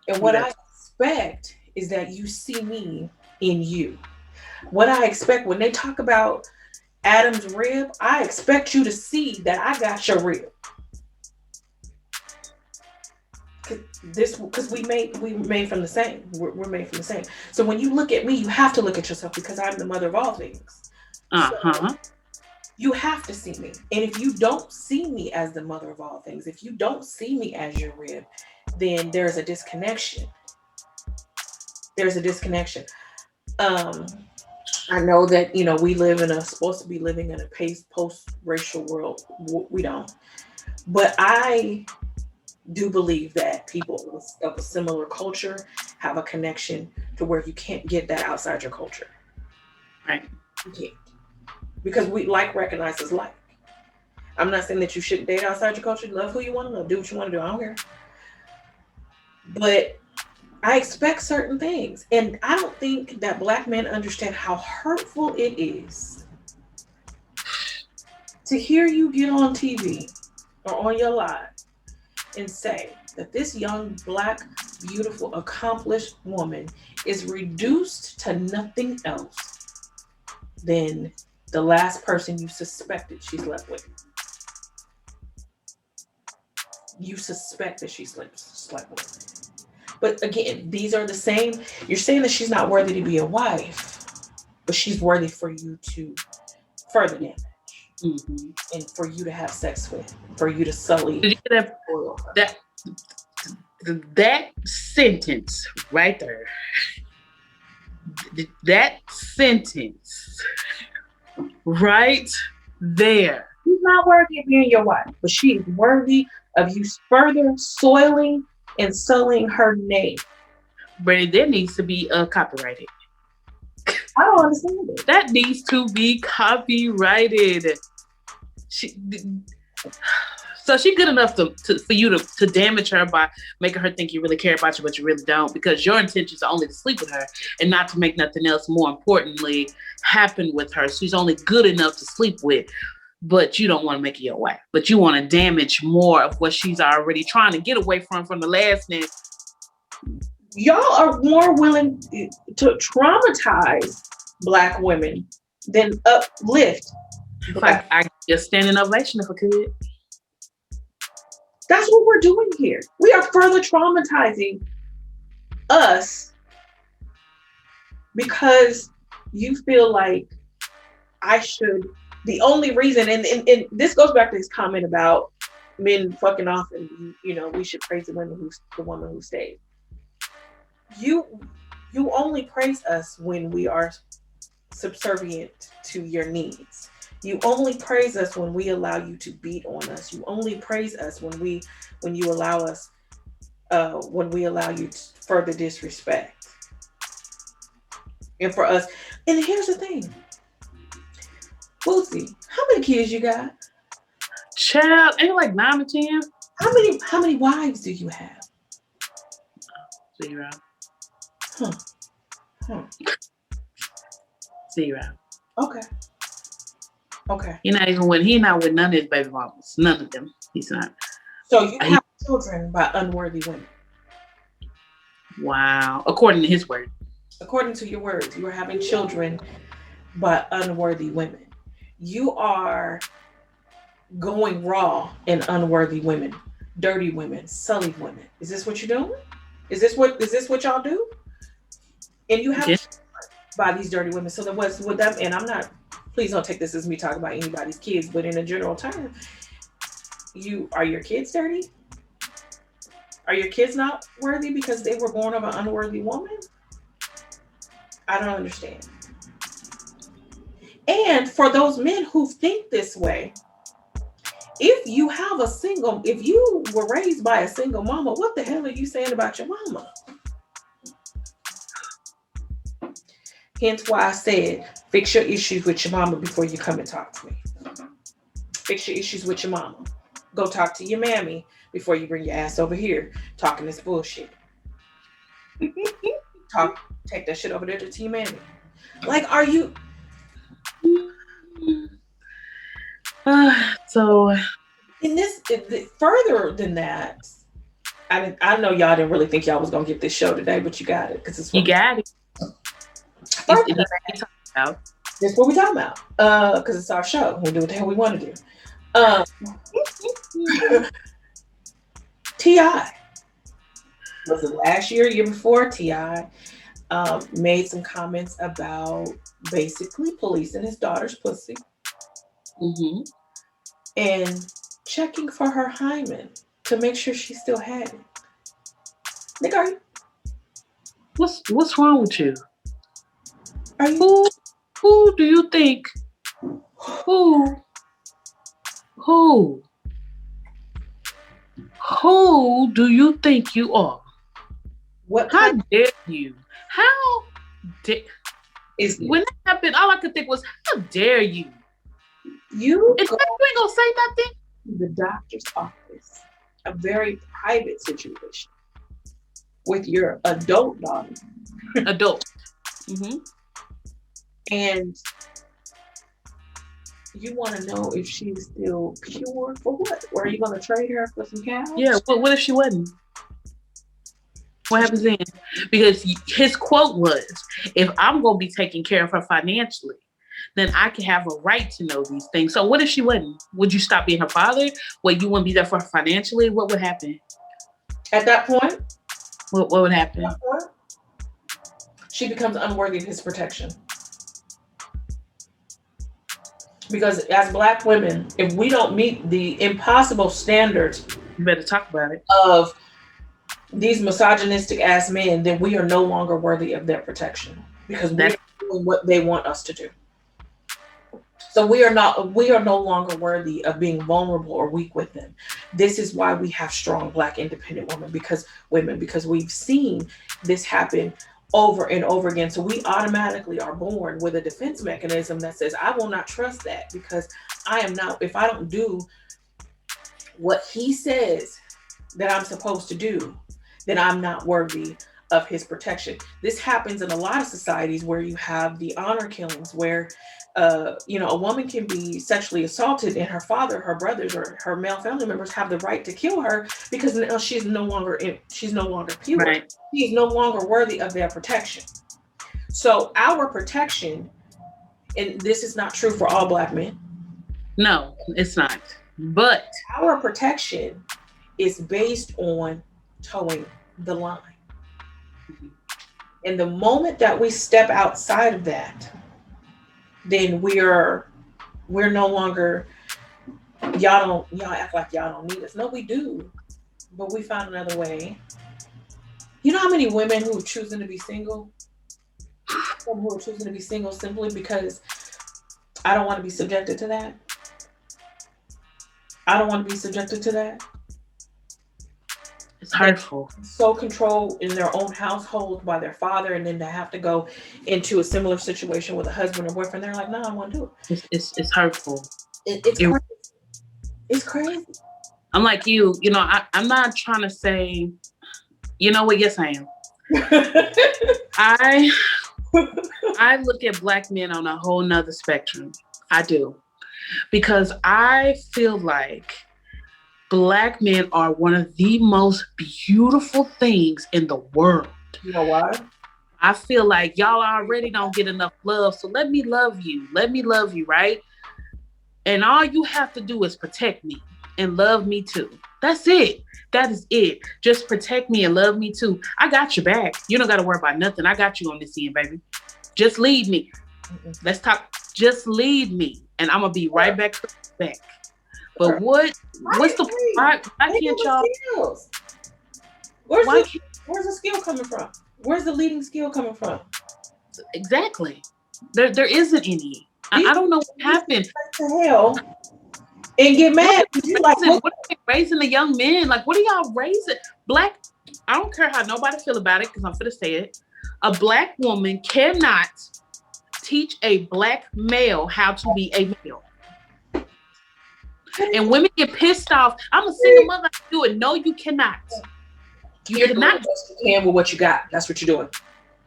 And what I That's expect is that you see me in you. What I expect when they talk about Adam's rib, I expect you to see that I got your rib. This because we made from the same. We're made from the same. So when you look at me, you have to look at yourself because I'm the mother of all things. So uh-huh. you have to see me. And if you don't see me as the mother of all things, if you don't see me as your rib, then there's a disconnection. There's a disconnection. Um, I know that we live in a supposed to be living in a post racial world. We don't, but I do believe that people of a similar culture have a connection to where you can't get that outside your culture. Right. You can't because we like recognizes like. I'm not saying that you shouldn't date outside your culture. Love who you want to love. Do what you want to do. I don't care. But I expect certain things. And I don't think that black men understand how hurtful it is to hear you get on TV or on your live and say that this young black beautiful, accomplished woman is reduced to nothing else than the last person you suspected she slept with. You suspect that she slept with. But again, these are the same. You're saying that she's not worthy to be a wife, but she's worthy for you to further damage Mm-hmm. and for you to have sex with, for you to sully Did you get oil. that that sentence right there? That sentence right there. She's not worthy of being your wife, but she is worthy of you further soiling and sullying her name. Brady, that needs to be copyrighted. I don't understand it. That needs to be copyrighted. She, so she good enough for you to damage her by making her think you really care about you, but you really don't, because your intentions are only to sleep with her and not to make nothing else, more importantly, happen with her. She's only good enough to sleep with, but you don't want to make it your wife. But you want to damage more of what she's already trying to get away from the last name. Y'all are more willing to traumatize Black women than uplift Black. I just standing ovation if I could. That's what we're doing here. We are further traumatizing us because you feel like I should. The only reason, and this goes back to his comment about men fucking off, and we should praise the woman who stayed. You only praise us when we are subservient to your needs. You only praise us when we allow you to beat on us. You only praise us when you allow us when we allow you to further disrespect. And for us, and here's the thing, Boosie, how many kids you got? Child, ain't like 9 or 10. How many wives do you have? 0. Huh. Huh. 0. Okay. He not with none of his baby mamas. None of them. He's not. So you have children by unworthy women. Wow. According to his word. According to your words, you are having children by unworthy women. You are going raw in unworthy women, dirty women, sullied women. Is this what you're doing? Is this what y'all do? And you have by these dirty women. So then what's with them? And I'm not. Please don't take this as me talking about anybody's kids, but in a general term, are your kids dirty? Are your kids not worthy because they were born of an unworthy woman? I don't understand. And for those men who think this way, if you were raised by a single mama, what the hell are you saying about your mama? Hence why I said, fix your issues with your mama before you come and talk to me. Fix your issues with your mama. Go talk to your mammy before you bring your ass over here talking this bullshit. Take that shit over there to your mammy. Like, are you? So, in this, further than that, I know y'all didn't really think y'all was gonna get this show today, but you got it because you got it. That's what we talking about. Because it's our show. We do what the hell we want to do. T.I. was it last year before? T.I. Made some comments about basically policing his daughter's pussy. Mm-hmm. And checking for her hymen to make sure she still had it. Nigga, what's wrong with you? Are you who do you think who do you think you are? How dare you? How dare when that happened, all I could think was, how dare you? You ain't gonna say nothing? The doctor's office, a very private situation with your adult daughter. Adult. Mm-hmm. And you want to know if she's still pure for what? Or are you going to trade her for some cows? Yeah, what if she wasn't? What happens then? Because his quote was, if I'm going to be taking care of her financially, then I can have a right to know these things. So what if she wouldn't? Would you stop being her father? Well, you wouldn't be there for her financially? What would happen? At that point, What would happen? she becomes unworthy of his protection. Because as Black women, if we don't meet the impossible standards You better talk about it. of these misogynistic ass men, then we are no longer worthy of their protection because we are That's doing what they want us to do. So we are no longer worthy of being vulnerable or weak with them. This is why we have strong Black independent women because we've seen this happen over and over again. So we automatically are born with a defense mechanism that says, I will not trust that because I am not, if I don't do what he says that I'm supposed to do, then I'm not worthy of his protection. This happens in a lot of societies where you have the honor killings, where a woman can be sexually assaulted, and her father, her brothers, or her male family members have the right to kill her because now she's no longer pure. right. She's no longer worthy of their protection. So our protection, and this is not true for all Black men, No, it's not. But our protection is based on towing the line. And the moment that we step outside of that, then we're no longer, y'all act like y'all don't need us. No, we do. But we found another way. You know how many women who are choosing to be single? Some who are choosing to be single simply because I don't want to be subjected to that. I don't want to be subjected to that. it's hurtful. So controlled in their own household by their father, and then to have to go into a similar situation with a husband or boyfriend, they're like, no, I want to do it. It's hurtful. It's It- crazy. It's crazy. I'm like you. I'm not trying to say. You know what? Yes, I am. I I look at Black men on a whole nother spectrum. I do. Because I feel like Black men are one of the most beautiful things in the world. You know why? I feel like y'all already don't get enough love. So let me love you. Let me love you, right? And all you have to do is protect me and love me too. That's it. That is it. Just protect me and love me too. I got your back. You don't got to worry about nothing. I got you on this end, baby. Just lead me. Let's talk. Just lead me. And I'm going to be right back. But what's the, why can't y'all, Skills. Where's the skill coming from? Where's the leading skill coming from? exactly. There isn't any. I don't know what happened. To hell and get mad. What are they raising the young men? Like, what are y'all raising? Black, I don't care how nobody feel about it, because I'm finna say it. A Black woman cannot teach a Black male how to be a male. And women get pissed off. I'm a single mother. I do it. No, you cannot. You're cannot. Doing what you can with what you got. That's what you're doing.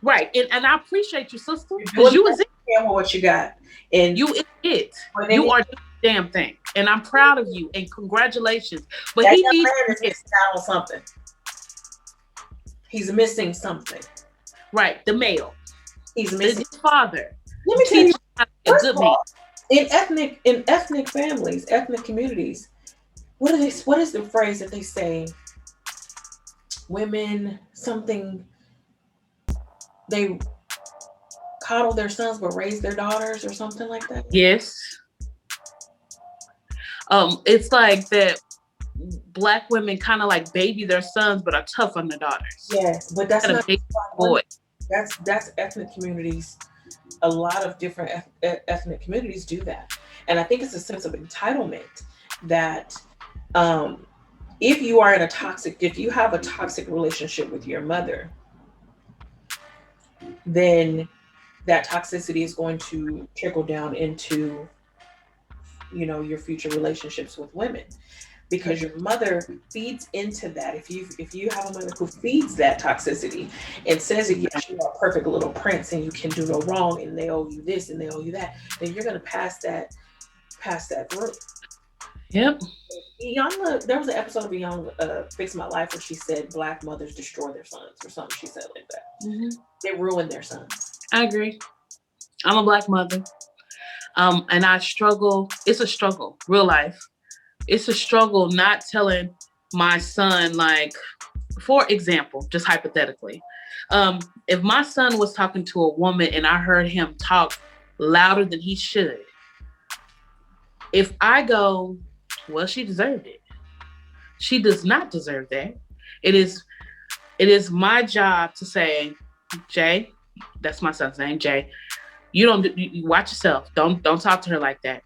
Right. And I appreciate you, sister. Because you is it. With what you got. And you is it. You are doing the damn thing. And I'm proud of you. And congratulations. But he needs to get down on something. He's missing something. Right. The male. He's missing his father. Let me tell you, a good man. In ethnic families, ethnic communities, what is the phrase that they say? Women something, they coddle their sons but raise their daughters, or something like that. Yes. It's like that Black women kind of like baby their sons but are tough on their daughters. Yes, but that's not baby boy. That's ethnic communities. A lot of different ethnic communities do that, and I think it's a sense of entitlement that if you have a toxic relationship with your mother, then that toxicity is going to trickle down into your future relationships with women, because your mother feeds into that. If you have a mother who feeds that toxicity and says that yes, you are a perfect little prince and you can do no wrong and they owe you this and they owe you that, then you're going to pass that through. Yep. Young, there was an episode of Young Fix My Life where she said black mothers destroy their sons or something. She said like that. Hmm. They ruin their sons. I agree. I'm a black mother. And I struggle. It's a struggle, real life. It's a struggle not telling my son, like, for example, just hypothetically, if my son was talking to a woman and I heard him talk louder than he should, if I go, well, she deserved it. She does not deserve that. It is it is my job to say, Jay, that's my son's name, Jay. You watch yourself. Don't talk to her like that.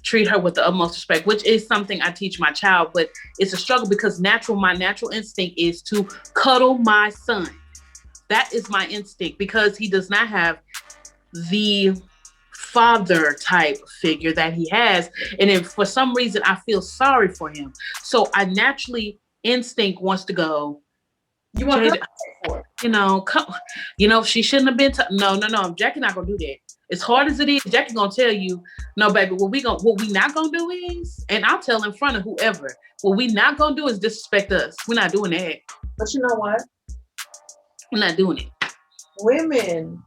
Treat her with the utmost respect, which is something I teach my child, but it's a struggle because my natural instinct is to cuddle my son. That is my instinct because he does not have the father type figure that he has. And if for some reason I feel sorry for him, so I naturally instinct wants to go, You want her Jada, to pay for it. come, she shouldn't have been. No. Jackie not gonna do that. As hard as it is, Jackie gonna tell you, no, baby. What we not gonna do is, and I'll tell in front of whoever. What we not gonna do is disrespect us. We're not doing that. But you know what? We're not doing it. Women,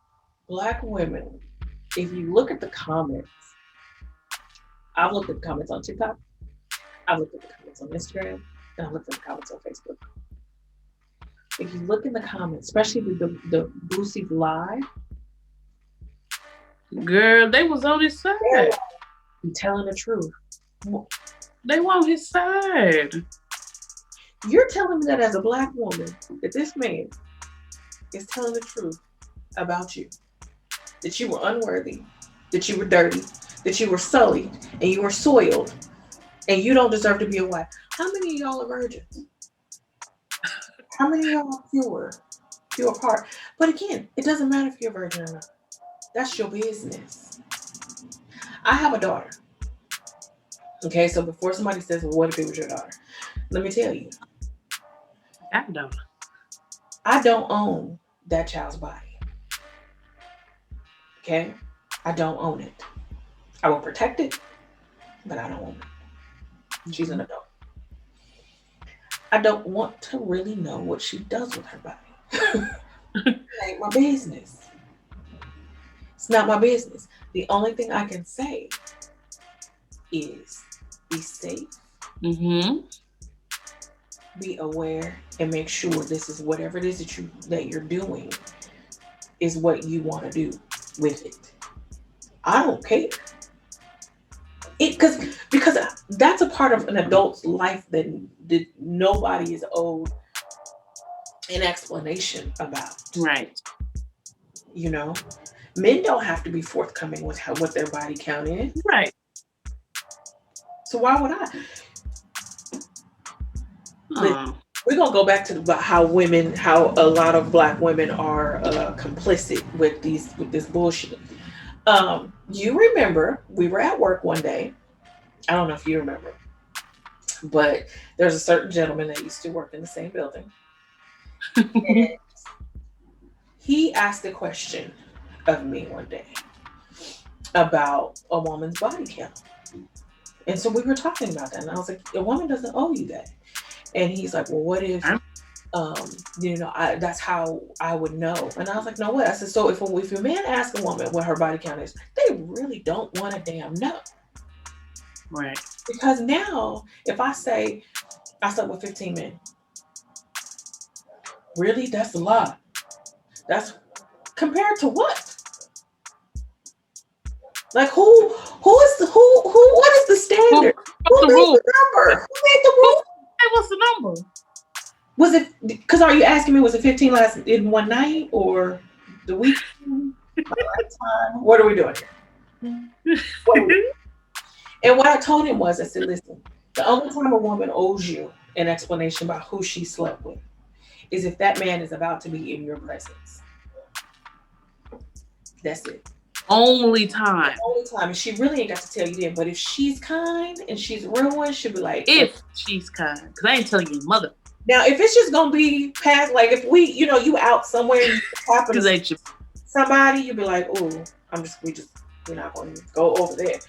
black women, if you look at the comments, I've looked at the comments on TikTok, I've looked at the comments on Instagram, and I've looked at the comments on Facebook. If you look in the comments, especially the Boosie lie, Girl, they was on his they're side. telling the truth. They were on his side. You're telling me that as a black woman, that this man is telling the truth about you, that you were unworthy, that you were dirty, that you were sullied, and you were soiled, and you don't deserve to be a wife. How many of y'all are virgins? How many of y'all are pure heart? But again, it doesn't matter if you're a virgin or not. That's your business. I have a daughter. Okay, so before somebody says, well, what if it was your daughter? Let me tell you, I don't. I don't own that child's body. Okay? I don't own it. I will protect it, but I don't own it. She's an adult. I don't want to really know what she does with her body. It ain't my business. It's not my business. The only thing I can say is be safe, Mm-hmm. be aware, and make sure this is whatever it is that you're doing is what you want to do with it. I don't care. Because that's a part of an adult's life that nobody is owed an explanation about. Right. You know, men don't have to be forthcoming with what their body count is. Right. So why would I? But Oh. we're gonna go back to how a lot of black women are complicit with this bullshit. You remember we were at work one day. I don't know if you remember, but there's a certain gentleman that used to work in the same building. And he asked a question of me one day about a woman's body count. And so we were talking about that. And I was like, a woman doesn't owe you that. And he's like, well, what if, that's how I would know. And I was like, no, what? I said, so if a man asks a woman what her body count is, they really don't want to damn know. Right. Because now, if I say, I slept with 15 men, really? That's a lot. That's compared to what? Like what is the standard? What's Who the made rule? the number? Who made the rule? Hey, what's the number? Was it because are you asking me was it 15 last in one night or the week? Lifetime? What are we doing here? And what I told him was I said, listen, the only time a woman owes you an explanation about who she slept with is if that man is about to be in your presence. That's it. Only time. The only time. And she really ain't got to tell you then. But if she's kind and she's a real one, she'll be like, If she's kind. Because I ain't telling you, mother. now if it's just gonna be past, like if you out somewhere and you happen to Because ain't you. somebody, you'll be like, oh, we just We're not going to go over there.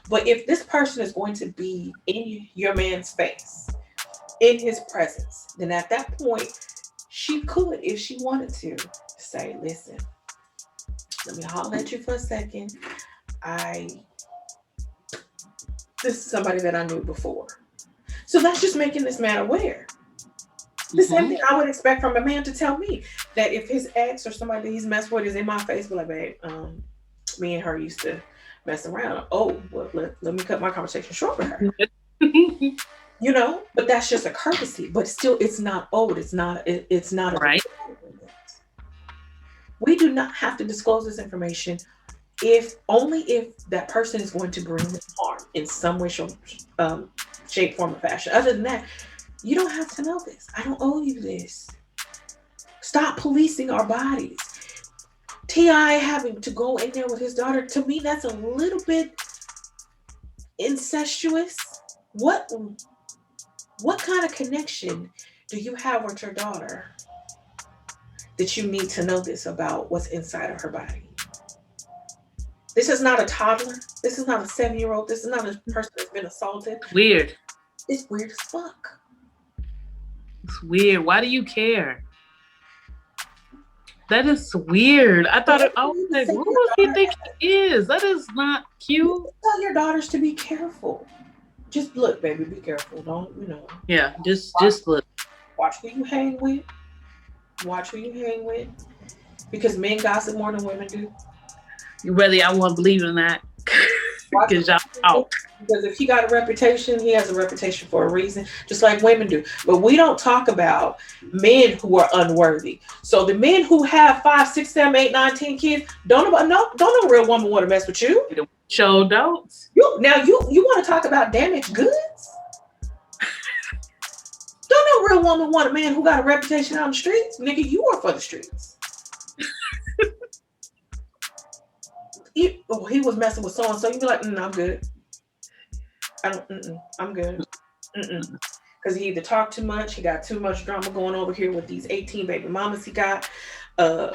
But if this person is going to be in your man's face, in his presence, then at that point, she could, if she wanted to, say, listen, let me holler at you for a second. I This is somebody that I knew before. So that's just making this man aware. The same Mm-hmm. thing I would expect from a man to tell me that if his ex or somebody that he's messed with is in my face, be like, babe, me and her used to mess around. Oh, well, let me cut my conversation short with her. You know, but that's just a courtesy. But still, it's not old. It's not a Right. we do not have to disclose this information if only if that person is going to bring them harm in some way, shape, form, or fashion. Other than that, you don't have to know this. I don't owe you this. Stop policing our bodies. Ti having to go in there with his daughter, to me, that's a little bit incestuous. What what kind of connection do you have with your daughter that you need to know this about what's inside of her body? This is not a toddler. This is not a 7-year old. This is not a person that's been assaulted. Weird. It's weird as fuck. It's weird. Why do you care? That is weird. I thought I was like, who does he think he is? That is not cute. Tell your daughters to be careful. Just look, baby, be careful. Don't, Yeah, just look. watch who you hang with. Watch who you hang with. Because men gossip more than women do. Whether I want to believe it or not. Because y'all out. Because if he got a reputation, he has a reputation for a reason, just like women do. But we don't talk about men who are unworthy. So the men who have 5, 6, 7, 8, 9, 10 kids, don't no real woman want to mess with you. Show don't. You want to talk about damaged goods? Don't no real woman want a man who got a reputation on the streets? Nigga, you are for the streets. He was messing with so and so. You be like, I'm good. I'm good. Because he either talked too much, he got too much drama going over here with these 18 baby mamas he got. Nah.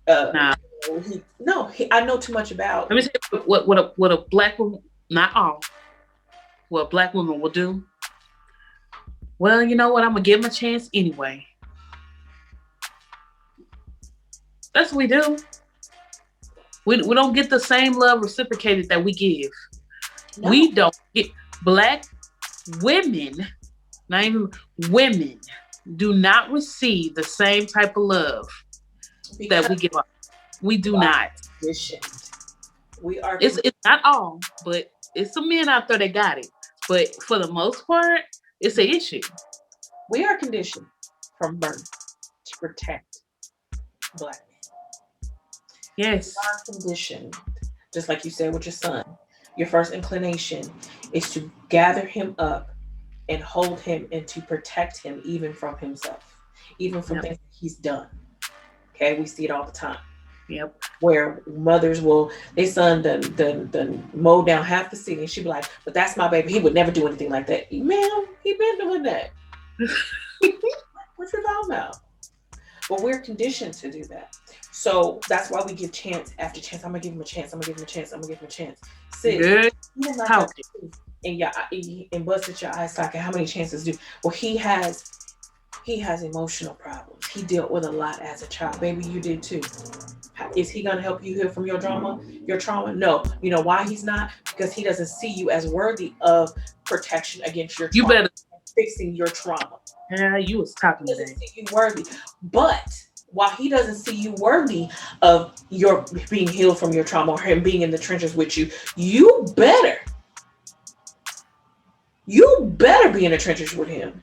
I know too much about. Let me tell you what a black woman, not all, what a black woman will do. Well, you know what? I'm gonna give him a chance anyway. That's what we do. We don't get the same love reciprocated that we give. No. We don't get black women, not even women, do not receive the same type of love that we give up. We do not. Conditioned. We are. It's not all, but it's some men out there that got it. But for the most part, it's an issue. We are conditioned from birth to protect black men. Yes. We are conditioned, just like you said with your son. Your first inclination is to gather him up and hold him and to protect him even from himself, even from things that he's done. Okay, we see it all the time. Yep. Where mothers will, their son done mow down half the city, and she'd be like, but that's my baby. He would never do anything like that. Ma'am, he been doing that. What you talking about? But we're conditioned to do that. So that's why we give chance after chance. I'm gonna give him a chance. I'm gonna give him a chance. I'm gonna give him a chance. Sis, like and busted your eye socket. How many chances do? Well, he has emotional problems. He dealt with a lot as a child. Baby, you did too. Is he gonna help you heal from your trauma? No. You know why he's not? Because he doesn't see you as worthy of protection against your trauma. You better fixing your trauma. Yeah, you was talking today. He doesn't see you worthy, but while he doesn't see you worthy of your being healed from your trauma or him being in the trenches with you, you better be in the trenches with him.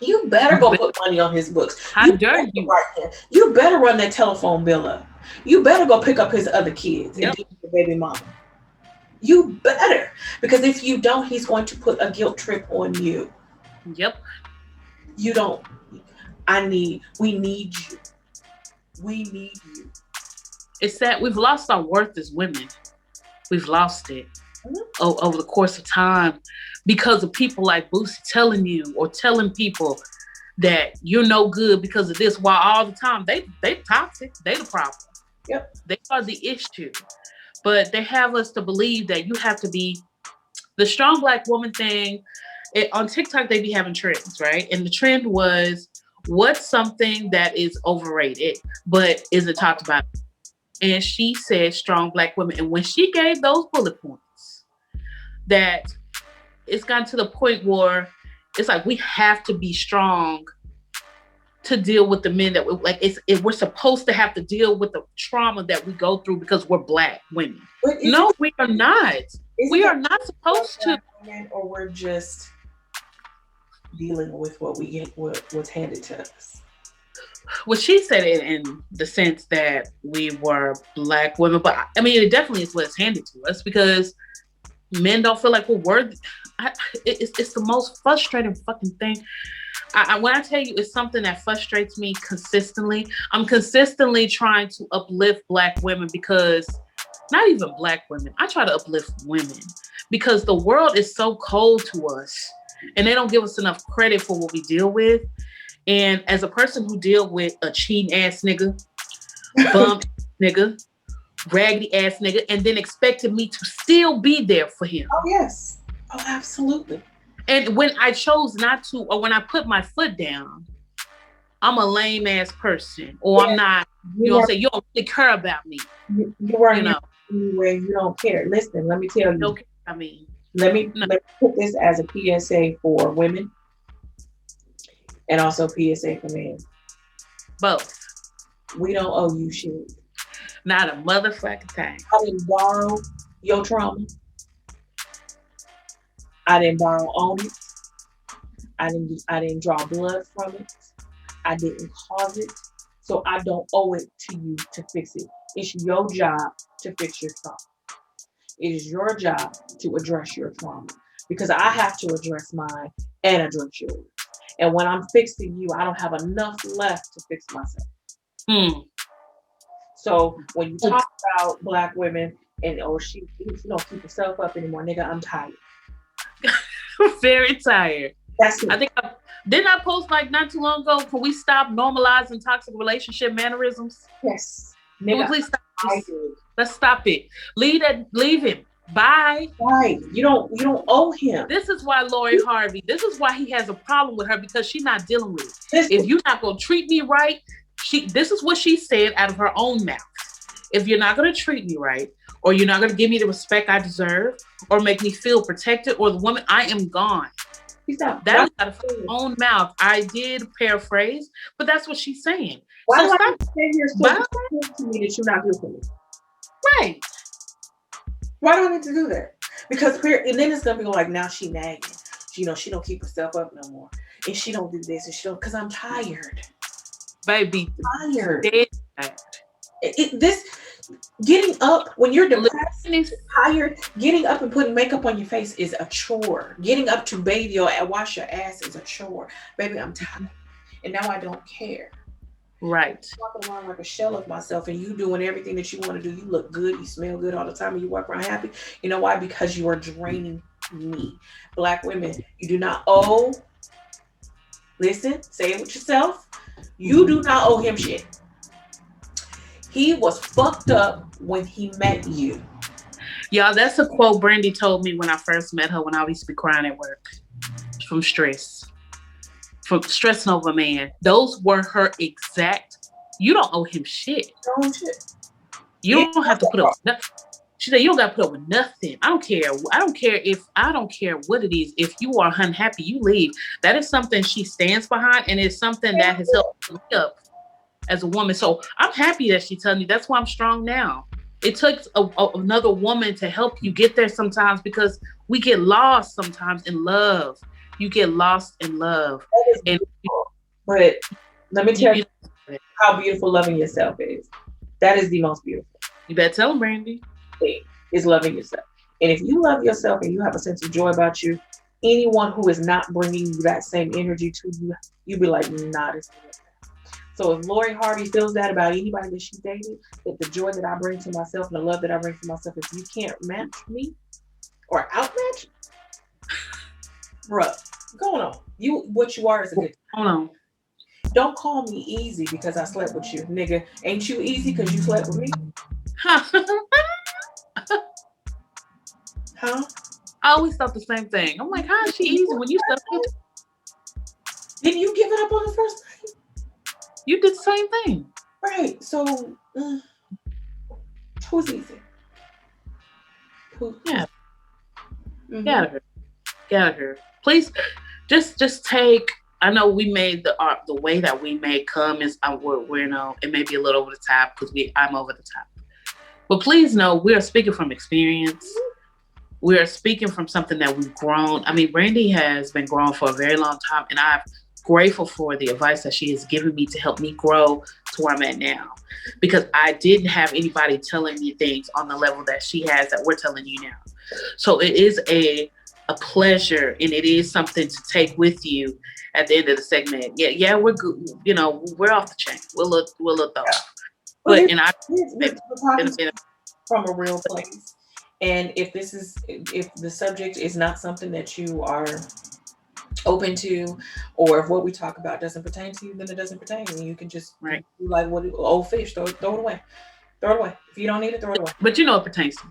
You better go put money on his books. How dare you? You better run that telephone bill up. You better go pick up his other kids and give your baby mama. You better, because if you don't, he's going to put a guilt trip on you. Yep. You don't. We need you. We need you. It's that we've lost our worth as women. We've lost it over the course of time because of people like Boosie telling you or telling people that you're no good because of this, while all the time they toxic. They the problem. Yep. They are the issue. but they have us to believe that you have to be the strong black woman thing. On TikTok, they be having trends, right? And the trend was, what's something that is overrated but isn't talked about? And she said strong black women. And when she gave those bullet points, that it's gotten to the point where it's like we have to be strong to deal with the men that we like. We're supposed to have to deal with the trauma that we go through because we're black women. No, we are not. We are not supposed to. Women, or we're just dealing with what we get, what's handed to us. Well, she said it in the sense that we were black women, but I mean, it definitely is what's handed to us because men don't feel like we're worthy. It's the most frustrating fucking thing. When I tell you it's something that frustrates me consistently, I'm consistently trying to uplift black women because not even black women. I try to uplift women because the world is so cold to us and they don't give us enough credit for what we deal with. And as a person who deal with a cheating ass nigga, bum nigga, raggedy ass nigga, and then expected me to still be there for him. Oh yes. Oh, absolutely. And when I chose not to, or when I put my foot down, I'm a lame ass person, or I'm not. You know, say you don't really care about me. You are, you know, where you don't care. Listen, let me tell you. Okay, I mean, let me put this as a PSA for women, and also PSA for men. Both. We don't owe you shit. Not a motherfucking thing. I didn't borrow your trauma. I didn't borrow on it. I didn't draw blood from it. I didn't cause it. So I don't owe it to you to fix it. It's your job to fix your trauma. It is your job to address your trauma. Because I have to address mine and address yours. And when I'm fixing you, I don't have enough left to fix myself. So when you talk about black women and she don't keep herself up anymore, nigga, I'm tired. Very tired. That's it. I think didn't I post like not too long ago? Can we stop normalizing toxic relationship mannerisms? Yes. Nigga, can we please stop this? Let's stop it. Leave him. Bye. Right. You don't owe him. This is why Lori Harvey, this is why he has a problem with her because she's not dealing with it. If you're not gonna treat me right, this is what she said out of her own mouth. If you're not gonna treat me right, or you're not gonna give me the respect I deserve, or make me feel protected, or the woman, I am gone. That is out of her own mouth. I did paraphrase, but that's what she's saying. Why do I stand here to me that you're not good for me? Right. Why do I need to do that? Because and then it's gonna be like, now she nagging. She don't keep herself up no more, and she don't do this, and she don't. Because I'm tired, baby. Tired. This getting up when you're depressed, tired. Getting up and putting makeup on your face is a chore. Getting up to bathe and wash your ass is a chore, baby. I'm tired, and now I don't care. Right. I'm walking around like a shell of myself, and you doing everything that you want to do. You look good, you smell good all the time, and you walk around happy. You know why? Because you are draining me. Black women, you do not owe. Listen, say it with yourself. You do not owe him shit. He was fucked up when he met you. Y'all, that's a quote Brandy told me when I first met her when I used to be crying at work from stress. From stressing over a man. Those were her exact. You don't owe him shit. No shit. You don't have to put up with nothing. She said, you don't got to put up with nothing. I don't care what it is. If you are unhappy, you leave. That is something she stands behind, and it's something that has helped me up as a woman. So I'm happy that she telling me. That's why I'm strong now. It took another woman to help you get there sometimes because we get lost sometimes in love. You get lost in love. But let me tell you how beautiful loving yourself is. That is the most beautiful. You better tell them, Brandy. Is loving yourself. And if you love yourself and you have a sense of joy about you, anyone who is not bringing you that same energy to you, you be like, nah, this is. So if Lori Harvey feels that about anybody that she's dated, that the joy that I bring to myself and the love that I bring to myself, if you can't match me or outmatch, bruh, go on. What you are is a good. Hold on. Don't call me easy because I slept with you, nigga. Ain't you easy because you slept with me? Huh? I always thought the same thing. I'm like, how is she easy when you stuff Didn't you give it up on the first night? you did the same thing. Right. So who's easy? Yeah, Who's mm-hmm. get her, get her. Please, just take. I know we made the way that we may come is we're you know it may be a little over the top because I'm over the top. But please know we are speaking from experience. We are speaking from something that we've grown. I mean, Brandy has been growing for a very long time, and I'm grateful for the advice that she has given me to help me grow to where I'm at now. Because I didn't have anybody telling me things on the level that she has that we're telling you now. So it is a pleasure, and it is something to take with you at the end of the segment. Yeah, yeah, we're good. You know, we're off the chain. We'll look off. Well, But and I we're been talking a bit from a real place. And if the subject is not something that you are open to, or if what we talk about doesn't pertain to you, then it doesn't pertain. And you can just be right. like what old fish, throw it away. Throw it away. If you don't need it, throw it away. But you know it pertains to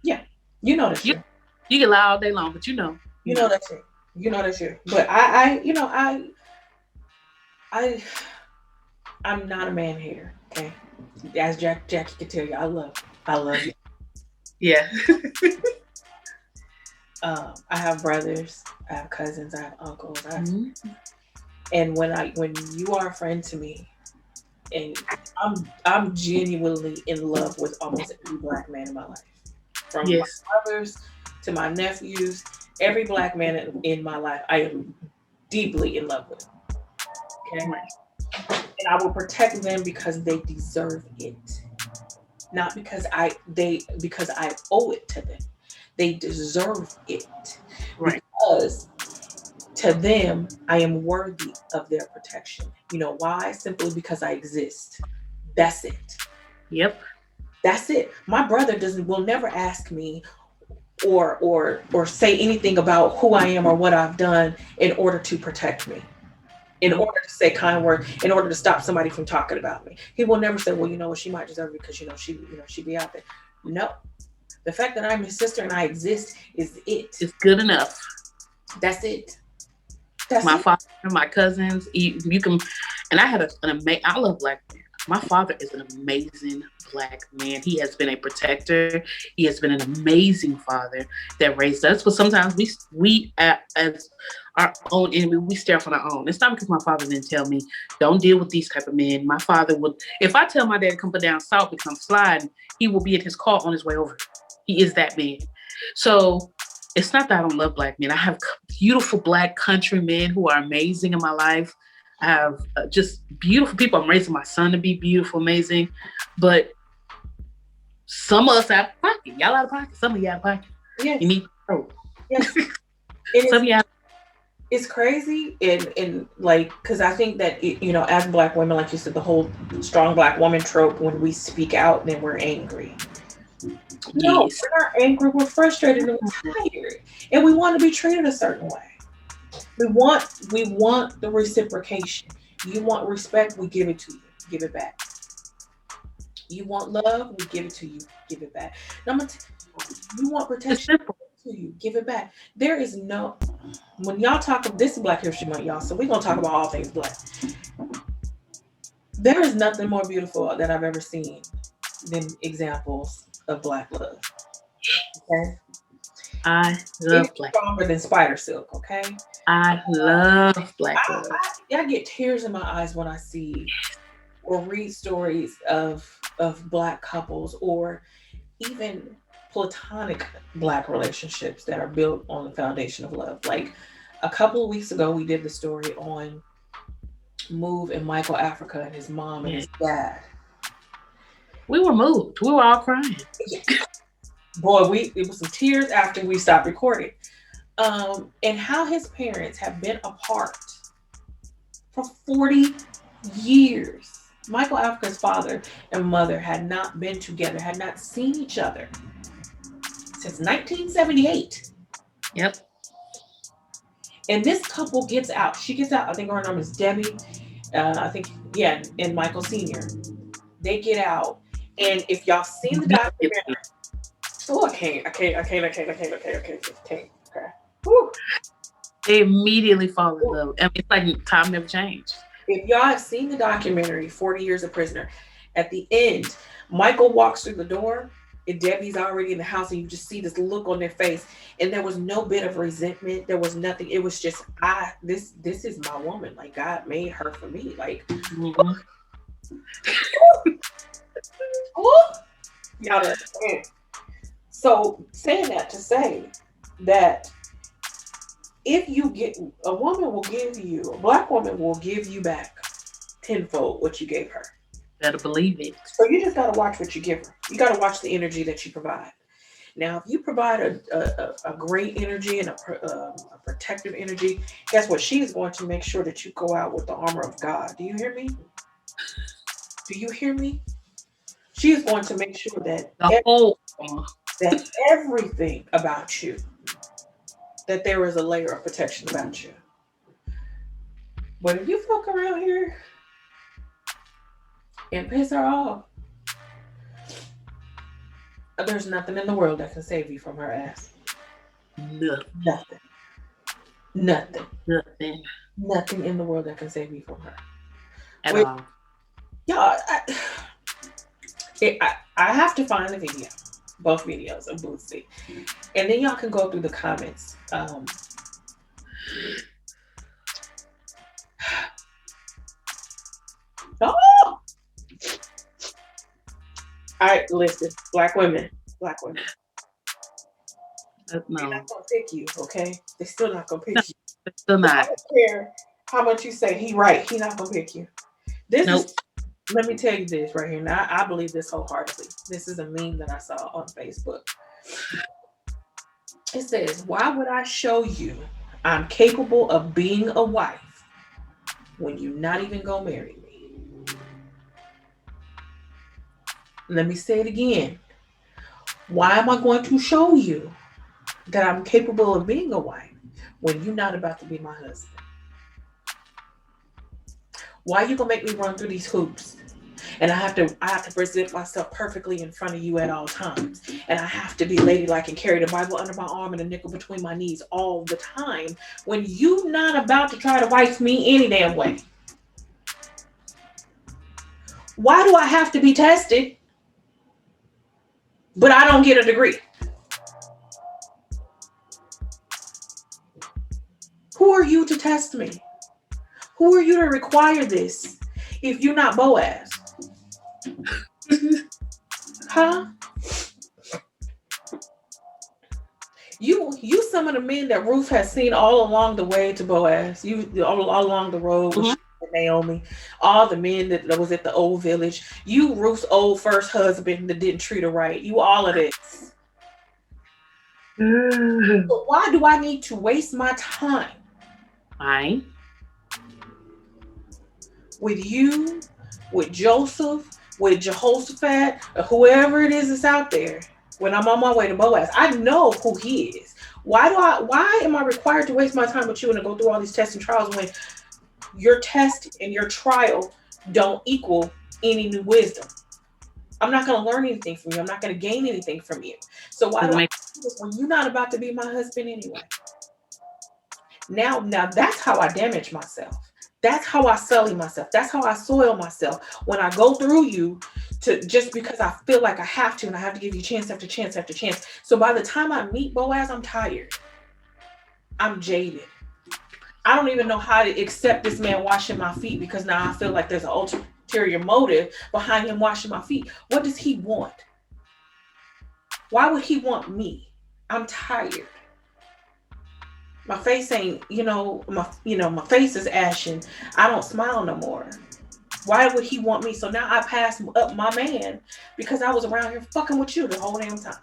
Yeah. You know that's you. true. You can lie all day long, but You you know know. that's true. You know that's true. But I I'm not a man hater. Okay. As Jackie can tell you, I love you. Yeah. I have brothers, I have cousins, I have uncles, Mhm. and when you are a friend to me, and I'm genuinely in love with almost every black man in my life, from my Yes. brothers to my nephews, every black man in my life, I am deeply in love with. Okay, Right. and I will protect them because they deserve it, not because I owe it to them. They deserve it Right. because to them, I am worthy of their protection. You know why? Simply because I exist. That's it. Yep. That's it. My brother doesn't will never ask me or say anything about who I am or what I've done in order to protect me. In Nope. order to say kind word, in order to stop somebody from talking about me. He will never say, well, you know what, she might deserve it because she be out there. No. The fact that I'm his sister and I exist is it. It's good enough. That's it. That's My it. father, my cousins, you can, and I had an amazing. I love black men. My father is an amazing black man. He has been a protector. He has been an amazing father that raised us. But sometimes as our own enemy, we stare off on our own. It's not because my father didn't tell me don't deal with these type of men. My father would, if I tell my dad to come put down salt because I'm sliding, he will be in his car on his way over. He is that man. So it's not that I don't love black men. I have beautiful black country men who are amazing in my life. I have just beautiful people. I'm raising my son to be beautiful, amazing. But some of us out of pocket. Y'all out of pocket. Some of you out of pocket. You Yes. need to Yes. It some is of y'all. it's crazy and like because I think that as black women, like you said, the whole strong black woman trope, when we speak out then we're angry. No, Yes. we're not angry, we're frustrated and we're tired, and we want to be treated a certain way. We want the reciprocation. You want respect, we give it to you, give it back. You want love, we give it to you, give it back. Number you want It's protection, simple. to you, give it back. There is no when y'all talk of this is Black History Month, y'all, so we're gonna talk about all things black. There is nothing more beautiful that I've ever seen than examples of black love. Okay, I it's love black. stronger than spider silk. Okay, I love I, black love. I get tears in my eyes when I see or read stories of black couples or even platonic black relationships that are built on the foundation of love. Like a couple of weeks ago, we did the story on Move in Michael Africa and his mom and Yeah. his dad. We were moved. We were all crying. Boy, we it was some tears after we stopped recording. And how his parents have been apart for 40 years. Michael Africa's father and mother had not been together, had not seen each other since 1978. Yep. And this couple gets out. She gets out. I think her name is Debbie. I think, yeah, and Michael Sr. They get out. And if y'all seen the documentary, Oh, I can't. Okay. Whew. They immediately fall in love. I mean, it's like time never changed. If y'all have seen the documentary 40 Years a Prisoner, at the end, Michael walks through the door and Debbie's already in the house, and you just see this look on their face. And there was no bit of resentment. There was nothing. It was just, this is my woman. Like, God made her for me. Like, Mm-hmm. oh, y'all understand. So saying that to say that if you get, a woman will give you, a black woman will give you back tenfold what you gave her. Better believe it. So you just got to watch what you give her. You got to watch the energy that you provide. Now, if you provide a great energy and a protective energy, guess what? She is going to make sure that you go out with the armor of God. Do you hear me? Do you hear me? She is going to make sure that The whole. that everything about you, that there is a layer of protection about you. But if you fuck around here and piss her off, there's nothing in the world that can save you from her ass. Nothing. Nothing. Nothing. Nothing Nothing in the world that can save you from her. at Wait, all. y'all, I have to find the video, both videos of Bootsy, and then y'all can go through the comments. Oh, I listen, black women, they're No, not gonna pick you, okay? They're still not gonna no, pick you. it's still So I not. don't care how much you say he right, he not gonna pick you. This Nope. is Let me tell you this right here. Now I believe this wholeheartedly. This is a meme that I saw on Facebook. It says, "Why would I show you I'm capable of being a wife when you not even gonna marry me?" Let me say it again. Why am I going to show you that I'm capable of being a wife when you're not about to be my husband? Why you gonna make me run through these hoops? And I have to present myself perfectly in front of you at all times. And I have to be ladylike and carry the Bible under my arm and a nickel between my knees all the time when you not about to try to wife me any damn way. Why do I have to be tested, but I don't get a degree? Who are you to test me? Who are you to require this if you're not Boaz? Huh? You some of the men that Ruth has seen all along the way to Boaz. You all along the road with Mhm. Naomi. All the men that was at the old village. You Ruth's old first husband that didn't treat her right. You all of this. So why do I need to waste my time Fine. with you, with Joseph, with Jehoshaphat, or whoever it is that's out there when I'm on my way to Boaz? I know who he is. Why am I required to waste my time with you and to go through all these tests and trials when your test and your trial don't equal any new wisdom? I'm not going to learn anything from you. I'm not going to gain anything from you. So why do Doesn't I make do this when you're not about to be my husband anyway? Now that's how I damage myself. That's how I sully myself. That's how I soil myself when I go through you to just because I feel like I have to and I have to give you chance after chance after chance. So by the time I meet Boaz, I'm tired. I'm jaded. I don't even know how to accept this man washing my feet because now I feel like there's an ulterior motive behind him washing my feet. What does he want? Why would he want me? I'm tired. My face ain't, my face is ashen. I don't smile no more. Why would he want me? So now I pass up my man because I was around here fucking with you the whole damn time.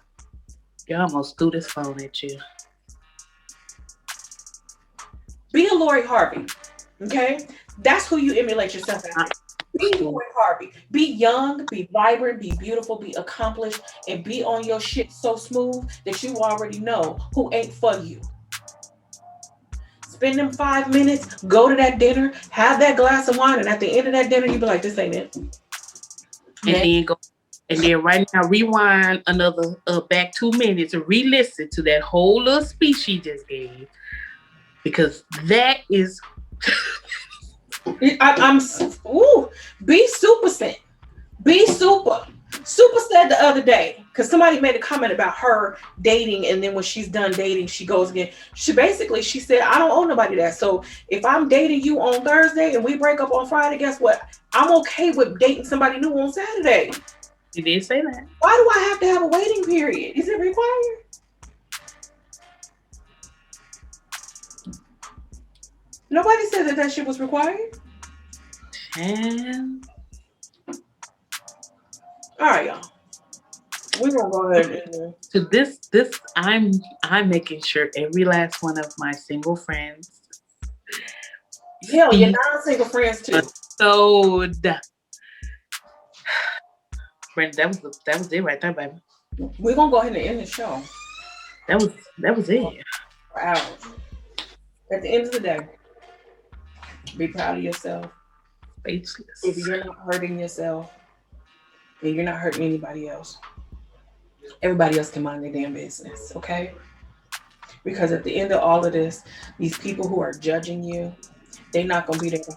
you almost threw this phone at you. Be a Lori Harvey, okay? That's who you emulate yourself after. Be Lori Harvey. Be young, be vibrant, be beautiful, be accomplished, and be on your shit so smooth that you already know who ain't for you. Spend them 5 minutes, go to that dinner, have that glass of wine, and at the end of that dinner, you be like, this ain't it. And Next. then go and then right now rewind another back 2 minutes and re-listen to that whole little speech she just gave, because that is I'm ooh, be super sent. Be super. Super said the other day, because somebody made a comment about her dating, and then when she's done dating, she goes again. She said, I don't owe nobody that. So if I'm dating you on Thursday and we break up on Friday, guess what? I'm okay with dating somebody new on Saturday. you did say that. Why do I have to have a waiting period? Is it required? Nobody said that shit was required. And All right, y'all. We're gonna go ahead and so this I'm making sure every last one of my single friends hell, your see non-single friends too. so friend, that was it right there, baby. We're gonna go ahead and end the show That was it. for hours. At the end of the day, be proud of yourself. If Speechless. you're not hurting yourself, and you're not hurting anybody else, everybody else can mind their damn business, okay? Because at the end of all of this, these people who are judging you, they're not gonna be there to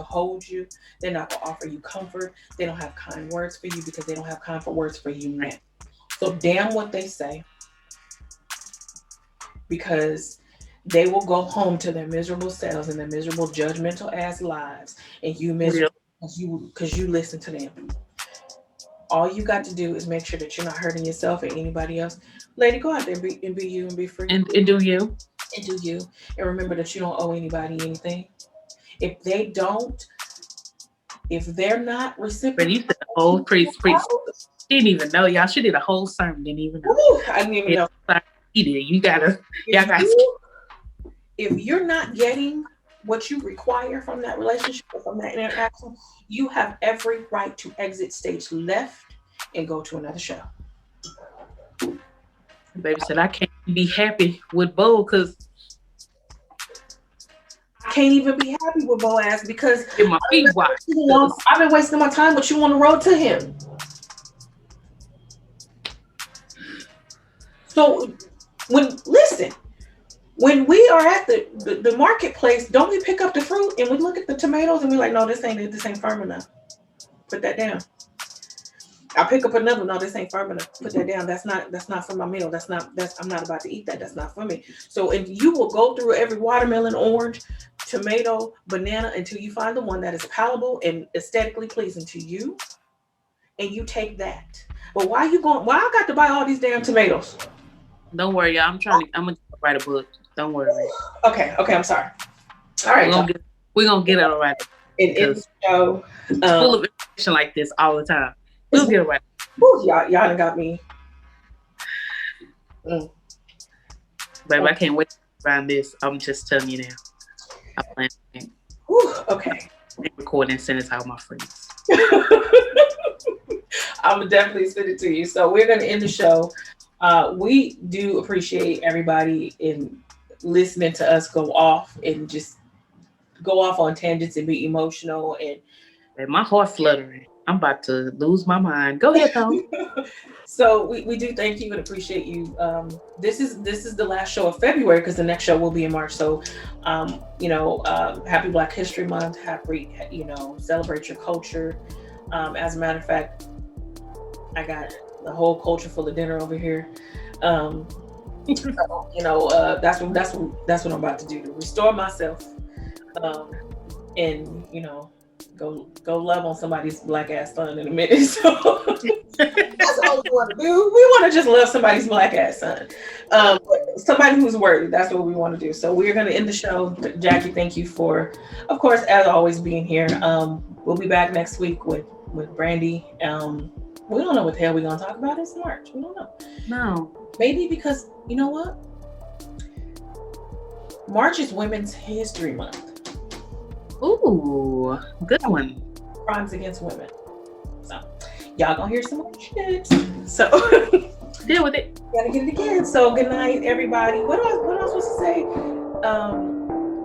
hold you. They're not gonna offer you comfort. They don't have kind words for you because they don't have kind words for you now. So damn what they say, because they will go home to their miserable selves and their miserable judgmental ass lives, and you Real. miserable because you listen to them. All you got to do is make sure that you're not hurting yourself or anybody else. Lady, go out there and be you and be free And do you? and do you. And remember that you don't owe anybody anything. If they don't, if they're not But you reciprocating, said the whole priest didn't even know. Y'all, she did a whole sermon, didn't even know. I didn't even It's know. like, he did. Y'all If got if you're not getting what you require from that relationship or from that interaction, you have every right to exit stage left and go to another show. baby said I can't be happy with Bo because I can't even be happy with Boaz because get my feet washed. I've been wasting my time with you on the road to him. So when we are at the marketplace, don't we pick up the fruit and we look at the tomatoes and we're like, no, this ain't firm enough. Put that down. I pick up another. No, this ain't firm enough. Put that down. That's not for my meal. I'm not about to eat that. That's not for me. So if you will go through every watermelon, orange, tomato, banana until you find the one that is palatable and aesthetically pleasing to you, and you take that. But why I got to buy all these damn tomatoes? Don't worry, y'all. I'm gonna write a book. Don't worry. Okay, I'm sorry. All right, we're gonna get it all right. In the show, full of information like this all the time. We'll get it right. Y'all done got me. Baby, I can't wait to find this. I'm just telling you now. I plan to okay. record and send it to all my friends. I'm gonna definitely send it to you. So we're gonna end the show. We do appreciate everybody in listening to us go off and just go off on tangents and be emotional and my heart fluttering. I'm about to lose my mind. Go ahead, Tom. So we do thank you and appreciate you. This is the last show of February because the next show will be in March. So, happy Black History Month. Happy, celebrate your culture. As a matter of fact, I got the whole culture full of dinner over here. That's what I'm about to do to restore myself. And go love on somebody's black ass son in a minute. So that's all we want to do. We want to just love somebody's black ass son. Somebody who's worthy. That's what we want to do. So we're going to end the show. Jackie, thank you for, of course, as always, being here. We'll be back next week with Brandy. We don't know what the hell we're going to talk about. It's March. We don't know. No. Maybe because, you know what? March is Women's History Month. Ooh, good one. Crimes against women. So y'all gonna hear some more shit. So deal with it. Gotta get it again. So good night, everybody. What else was to say?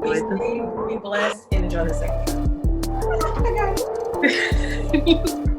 Be safe, be blessed, and enjoy the second. I got it.